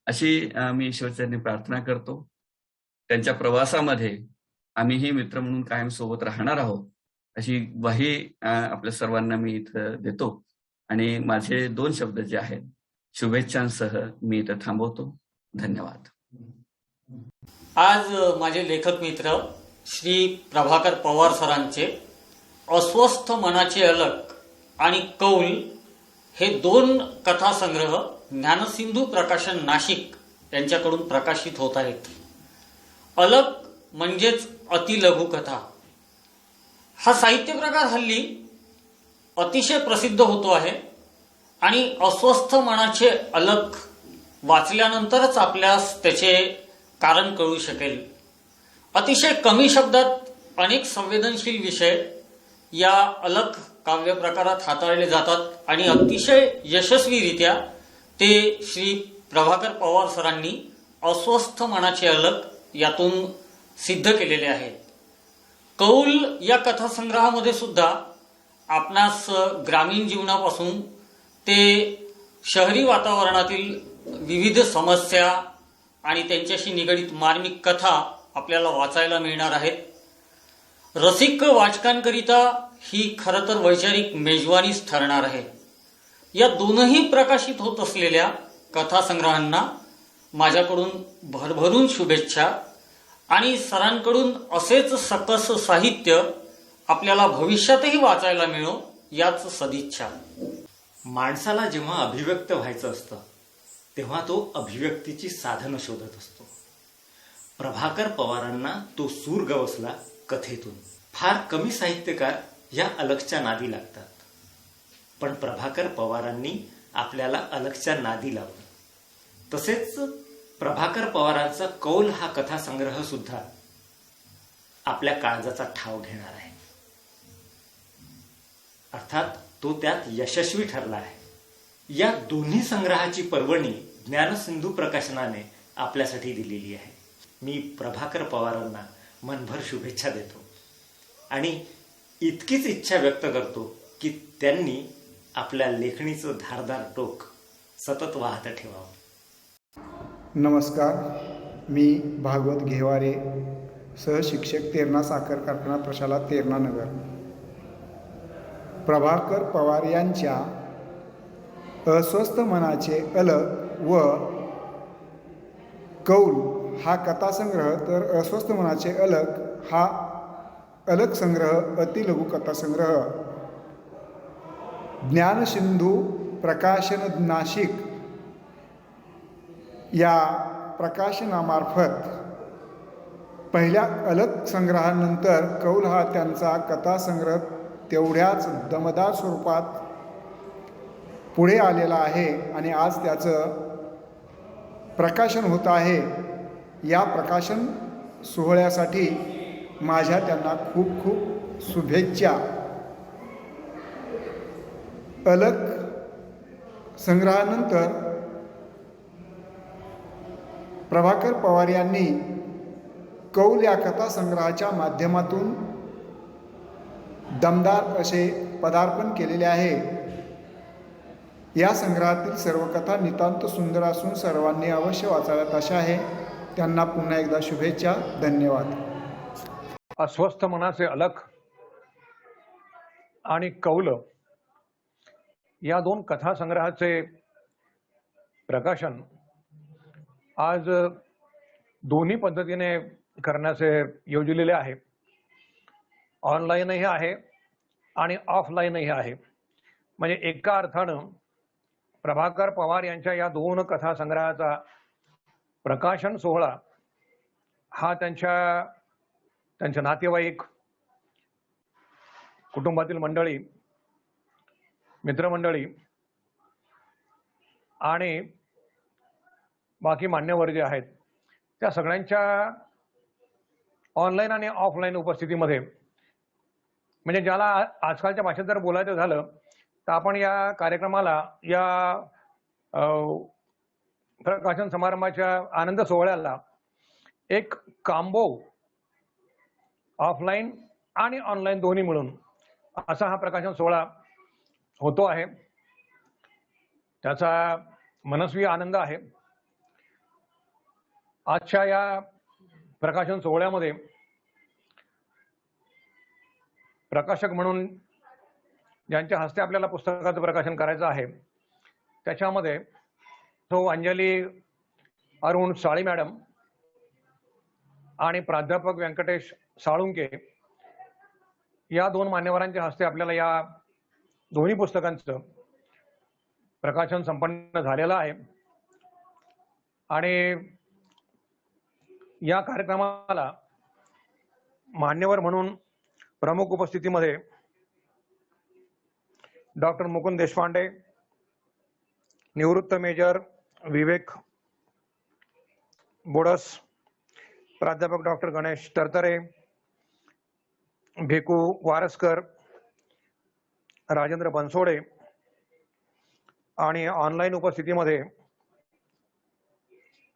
अशी मी ईश्वरचरणी प्रार्थना करतो. त्यांच्या प्रवासामध्ये आम्हीही मित्र म्हणून कायम सोबत राहणार आहोत अशी ग्वाही आपल्या सर्वांना मी इथं देतो आणि माझे 2 शब्द जे आहेत शुभेच्छांसह मी इथं थांबवतो. धन्यवाद. आज माझे लेखक मित्र श्री प्रभाकर पवार सरांचे अस्वस्थ मनाचे अलक आणि कौल हे 2 कथासंग्रह ज्ञानसिंधू प्रकाशन नाशिक यांच्याकडून प्रकाशित होत आहेत. अलक म्हणजेच अतिलघु कथा हा साहित्य प्रकार हल्ली अतिशय प्रसिद्ध होतो आहे आणि अस्वस्थ मनाचे अलक वाचल्यानंतरच आपल्यास त्याचे कारण कळू शकेल. अतिशय कमी शब्दात अनेक संवेदनशील विषय या अलक काव्य प्रकारात हाताळले जातात आणि अतिशय यशस्वीरित्या ते श्री प्रभाकर पवार सरांनी अस्वस्थ मनाचे अलक यातून सिद्ध केलेले आहेत. कौल या कथासंग्रहामध्ये सुद्धा आपणास ग्रामीण जीवनापासून ते शहरी वातावरणातील विविध समस्या आणि त्यांच्याशी निगडीत मार्मिक कथा आपल्याला वाचायला मिळणार आहेत. रसिक वाचकांकरिता ही खरं तर वैचारिक मेजवानीच ठरणार आहे. या 2ही प्रकाशित होत असलेल्या कथासंग्रहांना माझ्याकडून भरभरून शुभेच्छा आणि सरांकडून असेच सकस साहित्य आपल्याला भविष्यातही वाचायला मिळो याच सदिच्छा. माणसाला जेव्हा अभिव्यक्त व्हायचं असतं तेव्हा तो अभिव्यक्तीची साधनं शोधत असतो. प्रभाकर पवारांना तो सूर गवसला कथेतून. फार कमी साहित्यकार या अलकच्या नादी लागतात, पण प्रभाकर पवारांनी आपल्याला अलकच्या नादी लावलं. तसेच प्रभाकर पवारांचा कौल हा कथासंग्रह सुद्धा आपल्या काळजाचा ठाव घेणार आहे. अर्थात तो त्यात यशस्वी ठरला आहे. या दोन्ही संग्रहाची पर्वणी ज्ञानसिंधू प्रकाशनाने आपल्यासाठी दिलेली आहे. मी प्रभाकर पवारांना मनभर शुभेच्छा देतो आणि इतकीच इच्छा व्यक्त करतो की त्यांनी आपल्या लेखणीचं धारदार टोक सतत वाहत ठेवावं. नमस्कार, मी भागवत घेवारे, सहशिक्षक तेरणा साखर कारखाना प्रशाला तेरणा नगर. प्रभाकर पवार यांच्या अस्वस्थ मनाचे अलग व कौल हा कथासंग्रह, तर अस्वस्थ मनाचे अलग हा अलग संग्रह, अतिलघु कथासंग्रह ज्ञानसिंधू प्रकाशन नाशिक या प्रकाशनामार्फत पहिल्या अलग संग्रहानंतर कौल हा त्यांचा कथासंग्रह तेवढ्याच दमदार स्वरूपात पुढे आलेला आहे आणि आज त्याचं प्रकाशन होत आहे. या प्रकाशन सोहळ्यासाठी माझ्या त्यांना खूप खूप शुभेच्छा. अलग संग्रहानंतर प्रभाकर पवार यांनी कौल या कथासंग्रहाच्या माध्यमातून दमदार असे पदार्पण केलेले आहे. या संग्रहातील सर्व कथा नितांत सुंदर असून सर्वांनी अवश्य वाचाव्यात अशा आहे. त्यांना पुन्हा एकदा शुभेच्छा. धन्यवाद. अस्वस्थ मनाचे अलख आणि कौल या दोन कथासंग्रहाचे प्रकाशन आज दोन्ही पद्धतीने करण्याचे योजलेले आहे. ऑनलाईनही आहे आणि ऑफलाईनही आहे. म्हणजे एका अर्थानं प्रभाकर पवार यांच्या या दोन कथासंग्रहाचा प्रकाशन सोहळा हा त्यांचे नातेवाईक, कुटुंबातील मंडळी, मित्रमंडळी आणि बाकी मान्यवर जे आहेत त्या सगळ्यांच्या ऑनलाईन आणि ऑफलाईन उपस्थितीमध्ये, म्हणजे ज्याला आजकालच्या भाषेत जर बोलायचं झालं तर आपण या कार्यक्रमाला, या प्रकाशन समारंभाच्या आनंद सोहळ्याला एक कांबो ऑफलाईन आणि ऑनलाईन दोन्ही मिळून असा हा प्रकाशन सोहळा होतो आहे. त्याचा मनस्वी आनंद आहे. आजच्या या प्रकाशन सोहळ्यामध्ये प्रकाशक म्हणून ज्यांच्या हस्ते आपल्याला पुस्तकाचं प्रकाशन करायचं आहे त्याच्यामध्ये तो अंजली अरुण साळी मॅडम आणि प्राध्यापक व्यंकटेश साळुंके या दोन मान्यवरांच्या हस्ते आपल्याला या दोन्ही पुस्तकांचं प्रकाशन संपन्न झालेलं आहे. आणि या कार्यक्रमाला मान्यवर म्हणून प्रमुख उपस्थितीमध्ये डॉक्टर मुकुंद देशपांडे, निवृत्त मेजर विवेक बोडस, प्राध्यापक डॉक्टर गणेश तरतरे, भिकू वारसकर, राजेंद्र बनसोडे आणि ऑनलाईन उपस्थितीमध्ये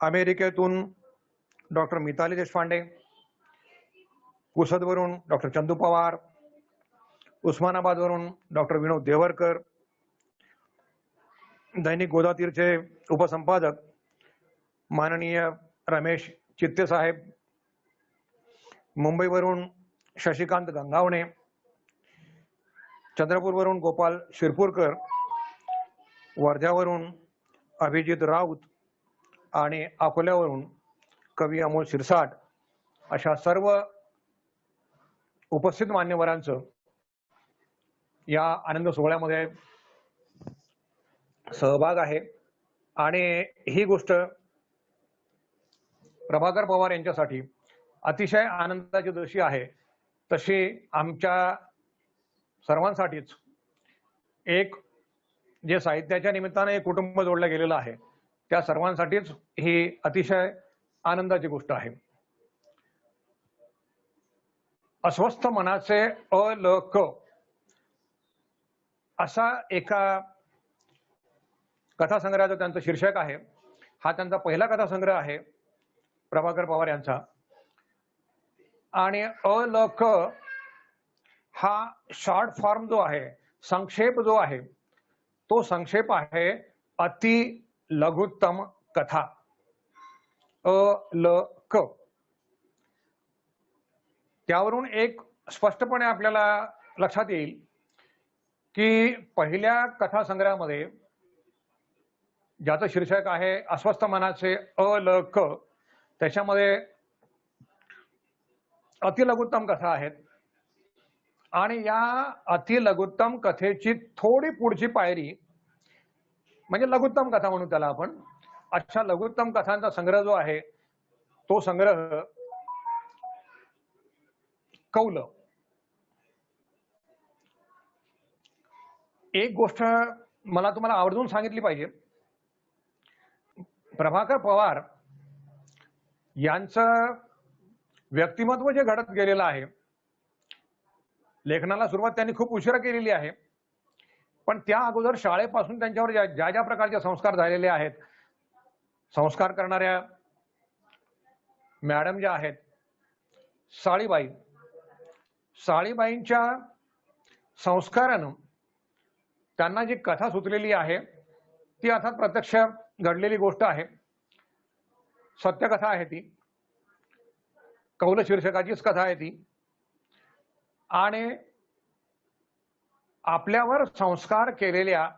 अमेरिकेतून डॉक्टर मिताली देशपांडे, पुसदवरून डॉक्टर चंदू पवार, उस्मानाबादवरून डॉक्टर विनोद देवरकर, दैनिक गोदातीरचे उपसंपादक माननीय रमेश चित्ते साहेब, मुंबईवरून शशिकांत गंगावणे, चंद्रपूरवरून गोपाल शिरपूरकर, वर्ध्यावरून अभिजित राऊत आणि अकोल्यावरून कवी अमोल शिरसाट अशा सर्व उपस्थित मान्यवरांचं या आनंद सोहळ्यामध्ये सहभाग आहे. आणि ही गोष्ट प्रभाकर पवार यांच्यासाठी अतिशय आनंदाची जशी आहे तशी आमच्या सर्वांसाठीच एक जे साहित्याच्या निमित्ताने एक कुटुंब जोडलं गेलेलं आहे त्या सर्वांसाठीच ही अतिशय आनंदाची गोष्ट आहे. अस्वस्थ मनाचे अलक असा एका कथासंग्रहाचं त्यांचं शीर्षक आहे. हा त्यांचा पहिला कथासंग्रह आहे. प्रभाकर पवार यांचा. आणि अ.ल.क. हा शॉर्ट फॉर्म जो आहे, संक्षेप जो आहे, तो संक्षेप आहे अति लघुत्तम कथा. अ.ल.क. त्यावरून एक स्पष्टपणे आपल्याला लक्षात येईल की पहिल्या कथासंग्रहामध्ये ज्याचं शीर्षक आहे अस्वस्थ मनाचे अ.ल.क. त्याच्यामध्ये अतिलघुत्तम कथा आहेत. आणि या अतिलघुत्तम कथेची थोडी पुढची पायरी म्हणजे लघुत्तम कथा म्हणू त्याला आपण. अशा लघुत्तम कथांचा संग्रह जो आहे तो संग्रह कौल. एक गोष्ट मला तुम्हाला आवर्जून सांगितली पाहिजे. प्रभाकर पवार यांचं व्यक्तिमत्व जे घडत गेलेलं आहे, लेखनाला सुरुवात त्यांनी खूप उशिरा केलेली आहे, पण त्या अगोदर शाळेपासून त्यांच्यावर ज्या ज्या प्रकारचे संस्कार झालेले आहेत, संस्कार करणाऱ्या मॅडम ज्या आहेत साळीबाईंच्या संस्कारानं त्यांना जी कथा सुचलेली आहे ती अर्थात प्रत्यक्ष घडलेली गोष्ट आहे, सत्यकथा आहे ती. कौल शीर्षकाचीच कथा आहे ती. आणि आपल्यावर संस्कार केलेल्या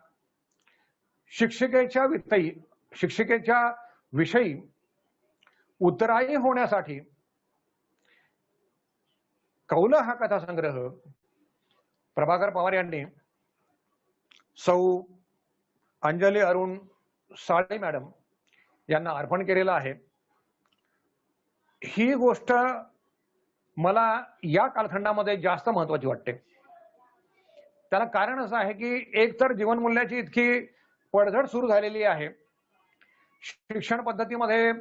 शिक्षिकेच्या विषयी उतराई होण्यासाठी कौल हा कथासंग्रह प्रभाकर पवार यांनी सौ अंजली अरुण साळे मॅडम यांना अर्पण केलेला आहे. ही गोष्ट मला या कालखंडामध्ये जास्त महत्वाची वाटते. त्याला कारण असं आहे की एकतर जीवनमूल्याची इतकी पडझड सुरू झालेली आहे, शिक्षण पद्धतीमध्ये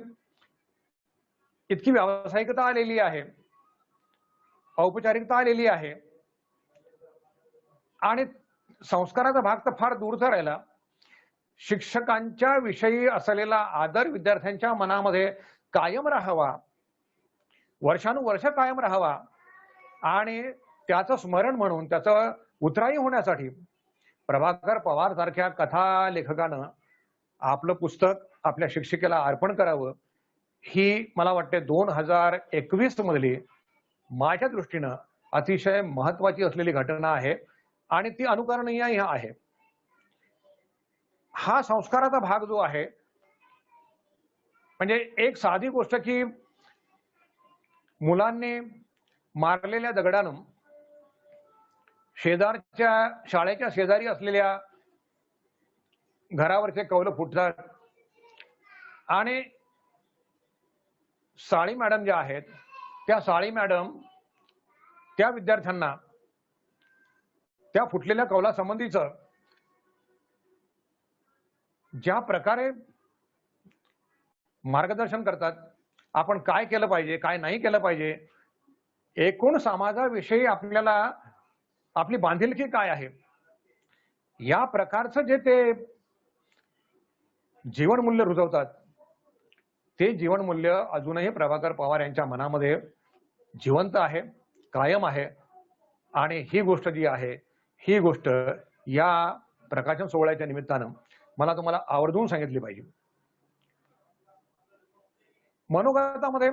इतकी व्यावसायिकता आलेली आहे, औपचारिकता आलेली आहे, आणि संस्काराचा भाग तर फार दूरचा राहिला. शिक्षकांच्या विषयी असलेला आदर विद्यार्थ्यांच्या मनामध्ये कायम राहावा, वर्षानुवर्ष कायम राहावा, आणि त्याचं स्मरण म्हणून त्याचं उतराई होण्यासाठी प्रभाकर पवार सारख्या कथा लेखकानं आपलं पुस्तक आपल्या शिक्षिकेला अर्पण करावं, ही मला वाटते 2021 मधली माझ्या दृष्टीनं अतिशय महत्वाची असलेली घटना आहे आणि ती अनुकरणीय आहे. हा संस्काराचा भाग जो आहे, म्हणजे एक साधी गोष्ट की मुलांनी मारलेल्या दगडानं शेजारच्या शाळेच्या शेजारी असलेल्या घरावरचे कौल फुटतात, आणि साळी मॅडम ज्या आहेत त्या साळी मॅडम त्या विद्यार्थ्यांना त्या फुटलेल्या कौलासंबंधीचं ज्या प्रकारे मार्गदर्शन करतात, आपण काय केलं पाहिजे, काय नाही केलं पाहिजे, एकूण समाजाविषयी आपल्याला आपली बांधिलकी काय आहे, या प्रकारचं जे ते जीवनमूल्य रुजवतात, ते जीवनमूल्य अजूनही प्रभाकर पवार यांच्या मनामध्ये जिवंत आहे, कायम आहे. आणि ही गोष्ट जी आहे, ही गोष्ट या प्रकाशन सोहळ्याच्या निमित्तानं मला तुम्हाला आवर्जून सांगितली पाहिजे. मनोगतामध्ये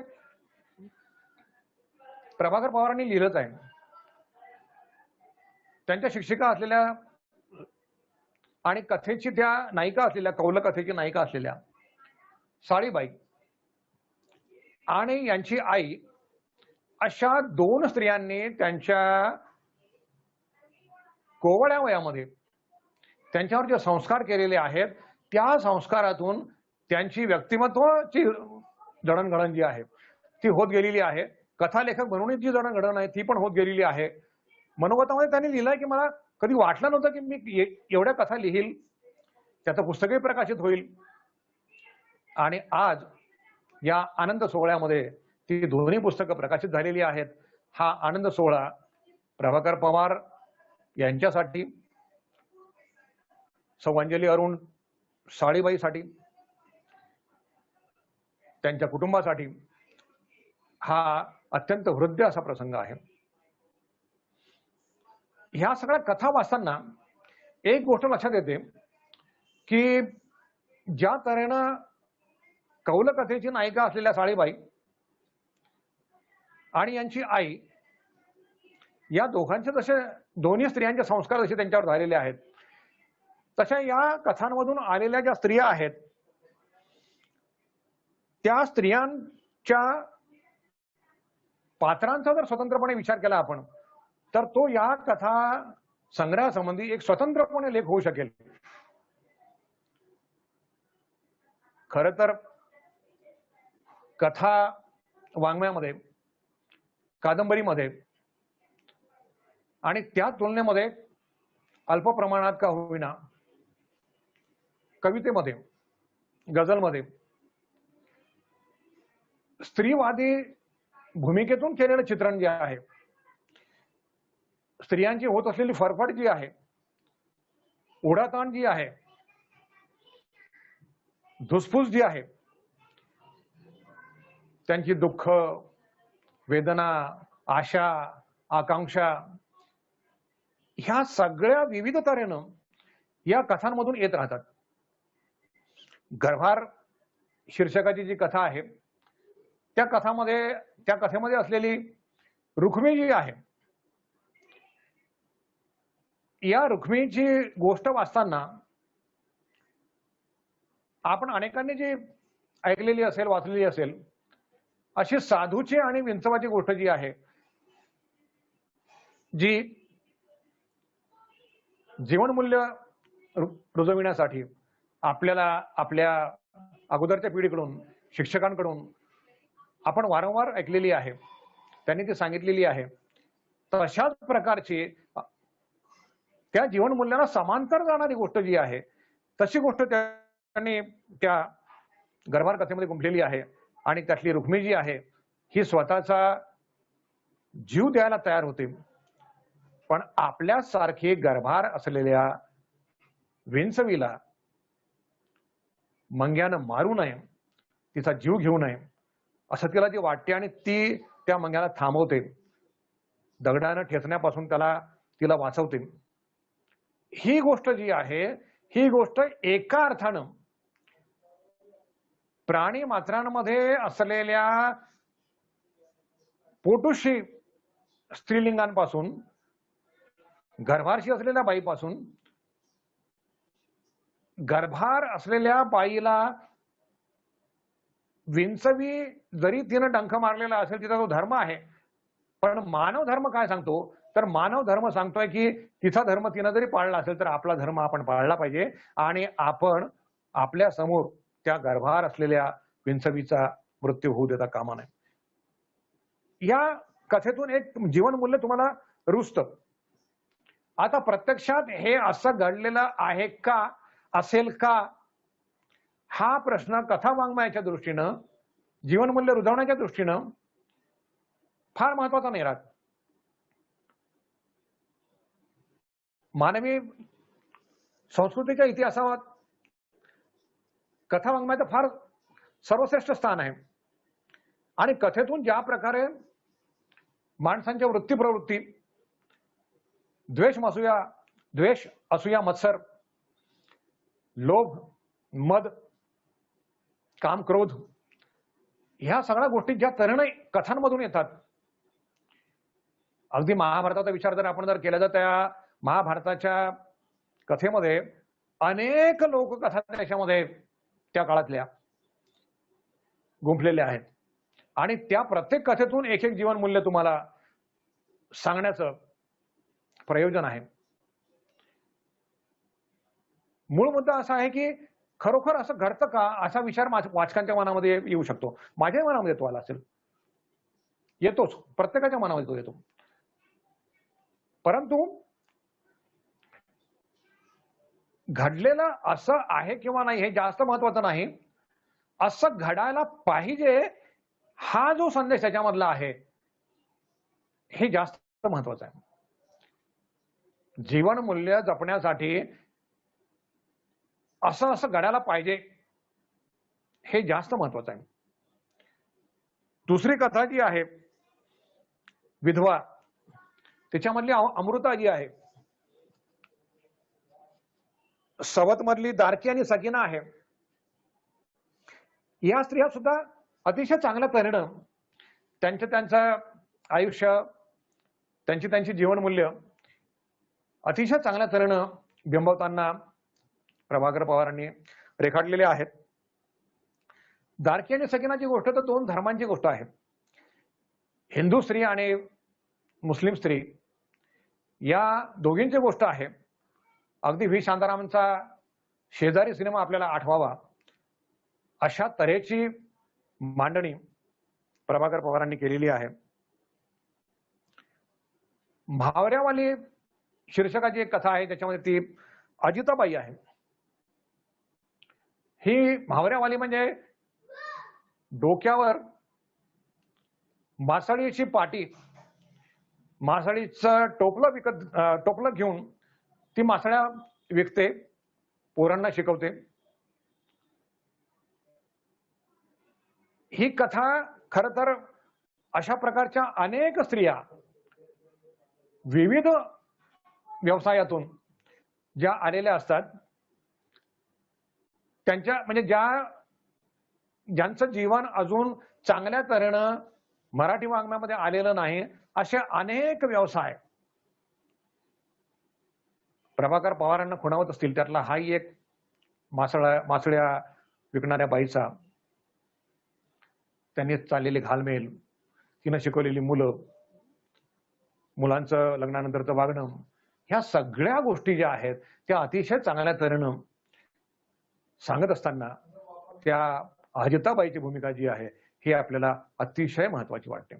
प्रभाकर पवारांनी लिहिलंच आहे, त्यांच्या शिक्षिका असलेल्या आणि कथेची त्या नायिका असलेल्या, कौल कथेची नायिका असलेल्या साळीबाई आणि यांची आई, अशा दोन स्त्रियांनी त्यांच्या कोवळ्या वयामध्ये त्यांच्यावर जे संस्कार केलेले आहेत, त्या संस्कारातून त्यांची व्यक्तिमत्वाची जडणघडण जी आहे ती होत गेलेली आहे. कथालेखक म्हणून जी जडणघडण आहे ती पण होत गेलेली आहे. मनोगतामध्ये त्यांनी लिहिलंय की मला कधी वाटलं नव्हतं की मी एवढ्या कथा लिहील, त्याचं पुस्तकही प्रकाशित होईल, आणि आज या आनंद सोहळ्यामध्ये ती दोन्ही पुस्तकं प्रकाशित झालेली आहेत. हा आनंद सोहळा प्रभाकर पवार यांच्यासाठी, सौ अंजली अरुण साळीबाईसाठी, त्यांच्या कुटुंबासाठी हा अत्यंत हृदय असा प्रसंग आहे. ह्या सगळ्या कथा वाचताना एक गोष्ट लक्षात येते की ज्या तऱ्हेनं कौल कथेची नायिका असलेल्या साळीबाई आणि यांची आई या दोघांचे जसे दोन्ही स्त्रियांचे संस्कार जसे त्यांच्यावर झालेले आहेत, तशा या कथांमधून आलेल्या ज्या स्त्रिया आहेत त्या स्त्रियांच्या पात्रांचा जर स्वतंत्रपणे विचार केला आपण, तर तो या कथा संग्रहासंबंधी एक स्वतंत्रपणे लेख होऊ शकेल. खर तर कथा वाङ्मयामध्ये, कादंबरीमध्ये आणि त्या तुलनेमध्ये अल्प प्रमाणात का होईना कवितेमध्ये, गझलमध्ये स्त्रीवादी भूमिकेतून केलेलं चित्रण जे आहे, स्त्रियांची होत असलेली फरफड जी आहे, ओढाताण जी आहे, धुसफूस जी आहे, त्यांची दुःख, वेदना, आशा, आकांक्षा, ह्या सगळ्या विविध तऱ्हेनं या कथांमधून येत राहतात. गर्भार शीर्षकाची जी कथा आहे त्या कथेमध्ये असलेली रुक्मिणी जी आहे, या रुक्मिणीची गोष्ट वाचताना आपण अनेकांनी जी ऐकलेली असेल, वाचलेली असेल, अशी साधूची आणि विंचवाची गोष्ट जी आहे, जी जीवनमूल्य रुजविण्यासाठी आपल्याला आपल्या अगोदरच्या पिढीकडून, शिक्षकांकडून आपण वारंवार ऐकलेली आहे, त्यांनी ती सांगितलेली आहे. तशाच प्रकारची त्या जीवनमूल्यांना समांतर जाणारी गोष्ट जी आहे, तशी गोष्ट त्यांनी त्या गर्भार कथेमध्ये गुंफलेली आहे. आणि त्यातली रुक्मिणी जी आहे ही स्वतःचा जीव द्यायला तयार होते, पण आपल्यासारखी गर्भार असलेल्या विंचवीला मंग्यानं मारू नये, तिचा जीव घेऊ नये असं तिला ती वाटते आणि ती त्या मंग्याला थांबवते, दगडानं ठेचण्यापासून तिला वाचवते. ही गोष्ट जी आहे, ही गोष्ट एका अर्थानं प्राणी मात्रांमध्ये असलेल्या पोटुशी स्त्रीलिंगांपासून, गर्भारशी असलेल्या बाईपासून, गर्भार असलेल्या बाईला विंचवी जरी तिनं डंख मारलेला असेल, तिचा तो धर्म आहे, पण मानव धर्म काय सांगतो, तर मानव धर्म सांगतोय की तिचा धर्म तिनं जरी पाळला असेल तर आपला धर्म आपण पाळला पाहिजे आणि आपण आपल्या समोर त्या गर्भार असलेल्या विंचवीचा मृत्यू होऊ देता कामा नये. या कथेतून एक जीवनमूल्य तुम्हाला रुजतं. आता प्रत्यक्षात हे असं घडलेलं आहे का, असेल का, हा प्रश्न कथा वाङ्मयाच्या दृष्टीनं, जीवनमूल्य रुजवण्याच्या दृष्टीनं फार महत्वाचा नाही राहत. मानवी संस्कृतीच्या इतिहासात कथा वाङ्मयाचं फार सर्वश्रेष्ठ स्थान आहे आणि कथेतून ज्या प्रकारे माणसांच्या वृत्ती प्रवृत्ती, द्वेष, असूया, मत्सर, लोभ, मद, काम, क्रोध, ह्या सगळ्या गोष्टी ज्या तऱ्हेने कथांमधून येतात, अगदी महाभारताचा विचार जर आपण केला तर त्या महाभारताच्या कथेमध्ये अनेक लोककथा त्याच्यामध्ये त्या काळातल्या गुंफलेल्या आहेत आणि त्या प्रत्येक कथेतून एक एक जीवनमूल्य तुम्हाला सांगण्याचं प्रयोजन आहे. मूळ मुद्दा असा आहे की खरोखर असं घडतं का, असा विचार वाचकांच्या मनामध्ये येऊ शकतो. माझ्याही मनामध्ये तो आला असेल, येतोच, प्रत्येकाच्या मनामध्ये तो येतो. परंतु घडलेलं असं आहे किंवा नाही हे जास्त महत्वाचं नाही, असं घडायला पाहिजे हा जो संदेश त्याच्यामधला आहे हे जास्त महत्वाचं आहे. जीवनमूल्य जपण्यासाठी असं घडायला पाहिजे हे जास्त महत्वाचं आहे. दुसरी कथा जी आहे विधवा, त्याच्यामधली अमृता जी आहे, सवत मधली दारकी आणि सकिना आहे, या स्त्रिया सुद्धा अतिशय चांगल्या तऱ्हेनं त्यांचं आयुष्य, त्यांची जीवनमूल्य अतिशय चांगल्या तऱ्हेनं बिंबवताना प्रभाकर पवारांनी रेखाटलेले आहेत. दारकी आणि सकिनाची गोष्ट तर दोन धर्मांची गोष्ट आहे. हिंदू स्त्री आणि मुस्लिम स्त्री या दोघींची गोष्ट आहे. अगदी व्ही शांतारामचा शेजारी सिनेमा आपल्याला आठवावा अशा तऱ्हेची मांडणी प्रभाकर पवारांनी केलेली आहे. भावऱ्यावाली शीर्षकाची एक कथा आहे, त्याच्यामध्ये ती अजिताबाई आहे. ही भावऱ्यावाली म्हणजे डोक्यावर मासळीची पाटी, मासळीचं टोपलं घेऊन ती मासळ्या विकते, पोरांना शिकवते. ही कथा खर तर अशा प्रकारच्या अनेक स्त्रिया विविध व्यवसायातून ज्या आलेल्या असतात, त्यांच्या म्हणजे ज्यांचं जीवन अजून चांगल्या तऱ्हेनं मराठी वाङ्मयामध्ये आलेलं नाही, असे अनेक व्यवसाय प्रभाकर पवारांना खुणावत असतील. त्यातला हाही एक मासळ्या विकणाऱ्या बाईचा, त्यांनी चाललेले घालमेल, तिनं शिकवलेली मुलांचं लग्नानंतरचं वागणं, ह्या सगळ्या गोष्टी ज्या आहेत त्या अतिशय चांगल्या तऱ्हेनं सांगत असताना त्या अजिताबाईची भूमिका जी आहे ही आपल्याला अतिशय महत्वाची वाटते.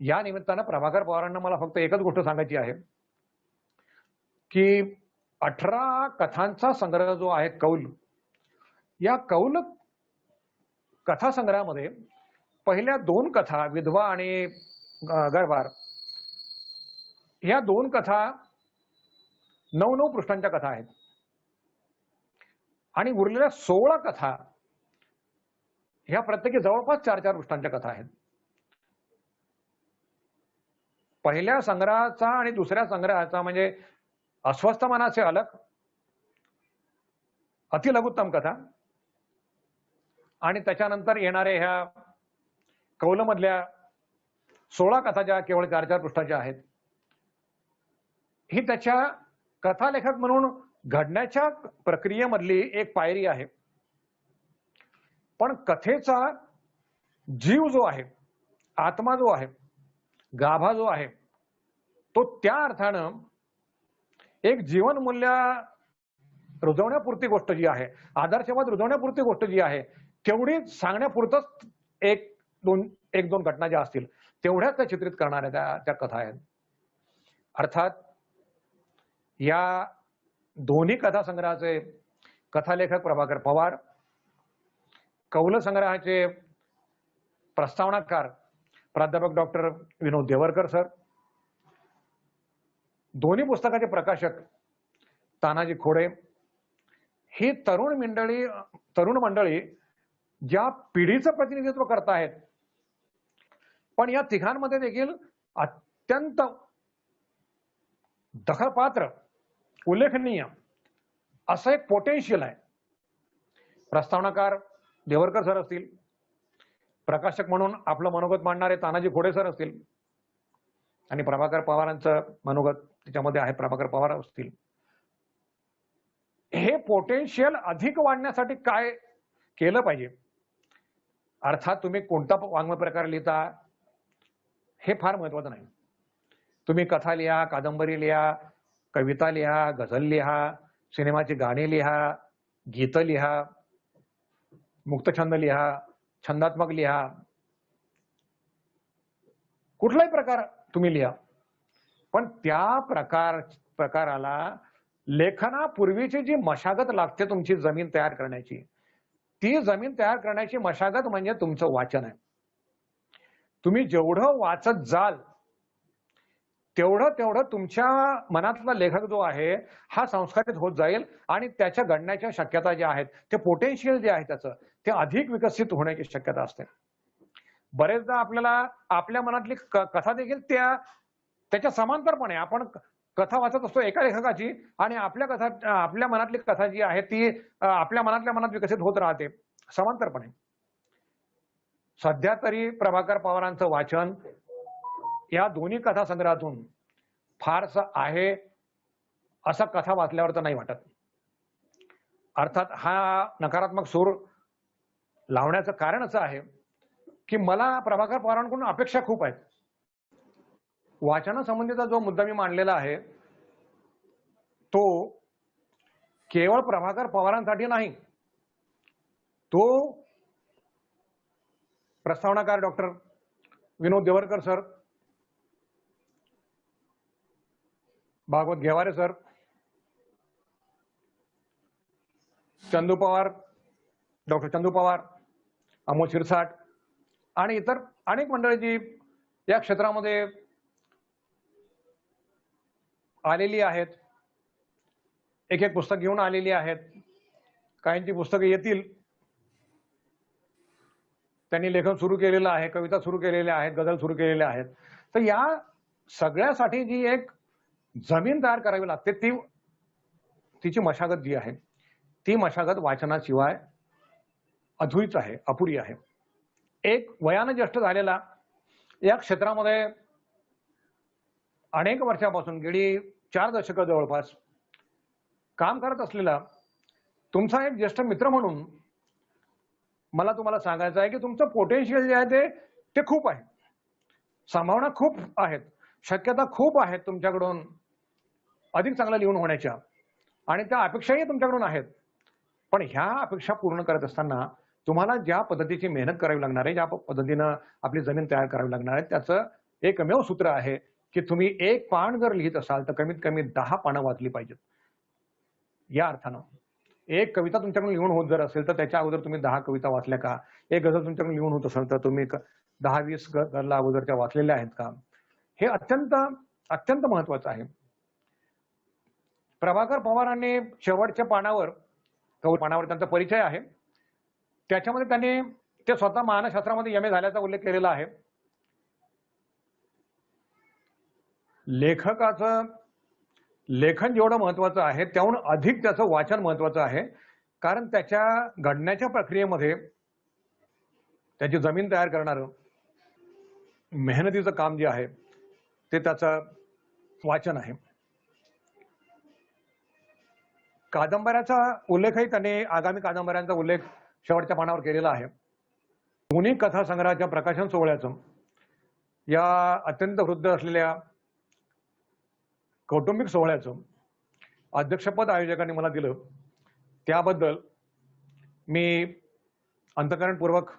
या निमित्तानं प्रभाकर पवारांना मला फक्त एकच गोष्ट सांगायची आहे की 18 कथांचा संग्रह जो आहे कौल, या कौल कथासंग्रहामध्ये पहिल्या 2 कथा विधवा आणि गरबार, ह्या 2 कथा 9 पृष्ठांच्या कथा आहेत आणि उरलेल्या 16 कथा ह्या प्रत्येकी जवळपास 4-4 पृष्ठांच्या कथा आहेत. पहिल्या संग्रहाचा आणि दुसऱ्या संग्रहाचा म्हणजे अस्वस्थ मनाचे अलक, अतिलघुत्तम कथा, आणि त्याच्यानंतर येणाऱ्या ह्या कौलमधल्या 16 कथा ज्या केवळ 4-4 पृष्ठाच्या आहेत, ही त्याच्या कथालेखक म्हणून घडण्याच्या प्रक्रियेमधली एक पायरी आहे. पण कथेचा जीव जो आहे, आत्मा जो आहे, गाभा जो आहे, तो त्या अर्थानं एक जीवनमूल्य रुजवण्यापुरती गोष्ट जी आहे, आदर्शवाद रुजवण्यापुरती गोष्ट जी आहे, तेवढी सांगण्यापुरतच एक दोन घटना ज्या असतील तेवढ्याच त्या चित्रित करणाऱ्या त्या कथा आहेत. अर्थात या दोन्ही कथा संग्रहाचे कथालेखक प्रभाकर पवार, कौल संग्रहाचे प्रस्तावनाकार प्राध्यापक डॉक्टर विनोद देवरकर सर, दोन्ही पुस्तकाचे प्रकाशक तानाजी खोडे, ही तरुण मंडळी ज्या पिढीचं प्रतिनिधित्व करतायत, पण या तिघांमध्ये देखील अत्यंत दखलपात्र, उल्लेखनीय असं एक पोटेन्शियल आहे. प्रस्तावनाकार देवरकर सर असतील, प्रकाशक म्हणून आपलं मनोगत मांडणारे तानाजी खोडे सर असतील, आणि प्रभाकर पवारांचं मनोगत त्याच्यामध्ये आहे प्रभाकर पवार असतील. हे पोटेन्शियल अधिक वाढण्यासाठी काय केलं पाहिजे? अर्थात तुम्ही कोणता वाङ्मय प्रकार लिहिता हे फार महत्वाचं नाही. तुम्ही कथा लिहा, कादंबरी लिहा, कविता लिहा, गझल लिहा, सिनेमाची गाणी लिहा, गीतं लिहा, मुक्तछंद लिहा, छंदात्मक लिहा, कुठलाही प्रकार तुम्ही लिहा, पण त्या प्रकाराला लेखनापूर्वीची जी मशागत लागते तुमची जमीन तयार करण्याची, ती जमीन तयार करण्याची मशागत म्हणजे तुमचं वाचन आहे. तुम्ही जेवढं वाचत जाल तेवढं तुमच्या मनातला लेखक जो आहे हा संस्कारित होत जाईल आणि त्याच्या घडण्याच्या शक्यता ज्या आहेत, ते पोटेन्शियल जे आहे त्याचं ते अधिक विकसित होण्याची शक्यता असते. बरेचदा आपल्याला आपल्या मनातली कथा देखील त्याच्या समांतरपणे आपण कथा वाचत असतो एका लेखकाची, आणि आपल्या मनातली कथा जी आहे ती आपल्या मनातल्या मनात विकसित होत राहते समांतरपणे. सध्या तरी प्रभाकर पवारांचं वाचन या दोन्ही कथा संग्रहातून फारसं आहे असं कथा वाचल्यावर तर नाही वाटत. अर्थात हा नकारात्मक सूर लावण्याचं कारण असं आहे की मला प्रभाकर पवारांकडून अपेक्षा खूप आहेत. वाचनासंबंधीचा जो मुद्दा मी मांडलेला आहे तो केवळ प्रभाकर पवारांसाठी नाही, तो प्रस्तावनाकार doctor Vinod Devarkar sir, Bhagwat Ghevare sir, Chandu Pawar, doctor Chandu Pawar, Amol Shirsat आणि इतर अनेक मंडळी जी या क्षेत्रामध्ये आलेली आहेत, एक एक पुस्तक घेऊन आलेली आहेत. काहींची पुस्तकं येतील, त्यांनी लेखन सुरू केलेलं आहे, कविता सुरू केलेल्या आहेत, गझल सुरू केलेल्या आहेत. तर या सगळ्यासाठी जी एक जमीन तयार करावी लागते तिची मशागत जी आहे ती मशागत वाचनाशिवाय अधुरीच आहे, अपुरी आहे. एक वयानं ज्येष्ठ झालेला, या क्षेत्रामध्ये अनेक वर्षापासून गेली 4 दशकं जवळपास काम करत असलेला तुमचा एक ज्येष्ठ मित्र म्हणून मला तुम्हाला सांगायचं आहे की तुमचं पोटेन्शियल जे आहे ते खूप आहे, संभावना खूप आहेत, शक्यता खूप आहेत तुमच्याकडून अधिक चांगलं लिहून होण्याच्या, आणि त्या अपेक्षाही तुमच्याकडून आहेत. पण ह्या अपेक्षा पूर्ण करत असताना तुम्हाला ज्या पद्धतीची मेहनत करावी लागणार आहे, ज्या पद्धतीनं आपली जमीन तयार करावी लागणार आहे, त्याचं एकमेव सूत्र आहे की तुम्ही एक पान जर लिहित असाल तर कमीत कमी 10 पानं वाचली पाहिजेत. या अर्थानं एक कविता तुमच्याकडून लिहून होत जर असेल तर त्याच्या अगोदर तुम्ही 10 कविता वाचल्या का? एक गझल तुमच्याकडून लिहून होत असेल तर तुम्ही 10-20 गझला अगोदरच्या वाचलेल्या आहेत का? हे अत्यंत अत्यंत महत्वाचं आहे. प्रभाकर पवारांनी शेवटच्या पानावर त्यांचा परिचय आहे, त्याच्यामध्ये त्यांनी ते स्वतः मानसशास्त्रामध्ये MA झाल्याचा उल्लेख केलेला आहे. लेखकाचं लेखन जेवढं महत्वाचं आहे त्याहून अधिक त्याचं वाचन महत्वाचं आहे, कारण त्याच्या घडण्याच्या प्रक्रियेमध्ये त्याची जमीन तयार करणारं मेहनतीचं काम जे आहे ते त्याचं वाचन आहे. कादंबऱ्याचा उल्लेखही त्यांनी आगामी कादंबऱ्यांचा उल्लेख शेवटच्या पानावर केलेला आहे. दोन्ही कथा संग्रहाच्या प्रकाशन सोहळ्याचं या अत्यंत वृद्ध असलेल्या कौटुंबिक सोहळ्याचं अध्यक्षपद आयोजकांनी मला दिलं, त्याबद्दल मी अंतःकरणपूर्वक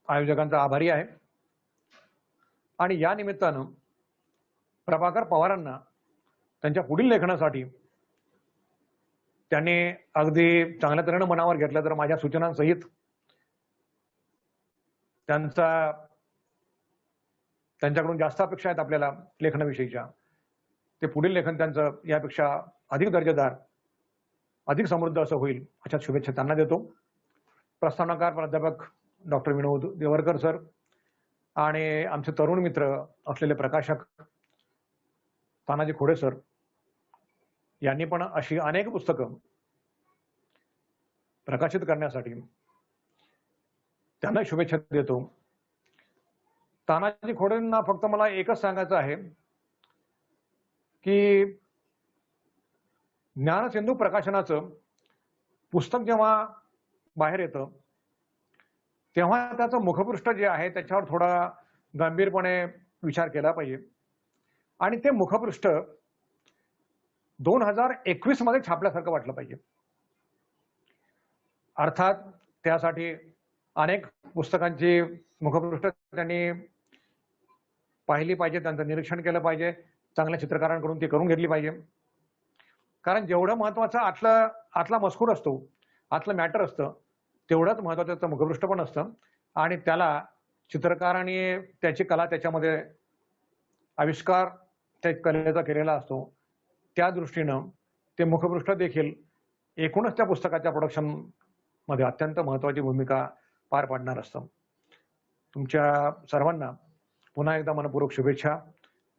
आयोजकांचा आभारी आहे. आणि या निमित्तानं प्रभाकर पवारांना त्यांच्या पुढील लेखनासाठी त्यांनी अगदी चांगल्या तऱ्हेनं मनावर घेतलं तर माझ्या सूचनांसहित त्यांच्याकडून जास्त अपेक्षा आहेत आपल्याला लेखनाविषयीच्या, ते पुढील लेखन त्यांचं यापेक्षा अधिक दर्जेदार, अधिक समृद्ध असं होईल अशा शुभेच्छा त्यांना देतो. प्रस्तावनाकार प्राध्यापक डॉक्टर विनोद देवरकर सर आणि आमचे तरुण मित्र असलेले प्रकाशक तानाजी खोडे सर यांनी पण अशी अनेक पुस्तकं प्रकाशित करण्यासाठी त्यांना शुभेच्छा देतो. तानाजी खोडेंना फक्त मला एकच सांगायचं आहे की ज्ञानसिंधू प्रकाशनाचं पुस्तक जेव्हा बाहेर येतं तेव्हा त्याचं मुखपृष्ठ जे आहे त्याच्यावर थोडा गंभीरपणे विचार केला पाहिजे. आणि ते मुखपृष्ठ 2021 मध्ये छापल्यासारखं वाटलं पाहिजे. अर्थात त्यासाठी अनेक पुस्तकांची मुखपृष्ठ त्यांनी पाहिली पाहिजे, त्यांचं निरीक्षण केलं पाहिजे, चांगल्या चित्रकारांकडून ती करून घेतली पाहिजे. कारण जेवढं महत्वाचं आतला मजकूर असतो, आतलं मॅटर असतं, तेवढंच महत्वाचं त्याचं मुखपृष्ठ पण असतं. आणि त्याला चित्रकाराने त्याची कला, त्याच्यामध्ये आविष्कार त्या कलेचा केलेला असतो, त्या दृष्टीनं ते मुखपृष्ठ देखील एकूणच त्या पुस्तकाच्या प्रोडक्शन मध्ये अत्यंत महत्वाची भूमिका पार पाडणार असतं. तुमच्या सर्वांना पुन्हा एकदा मनपूर्वक शुभेच्छा.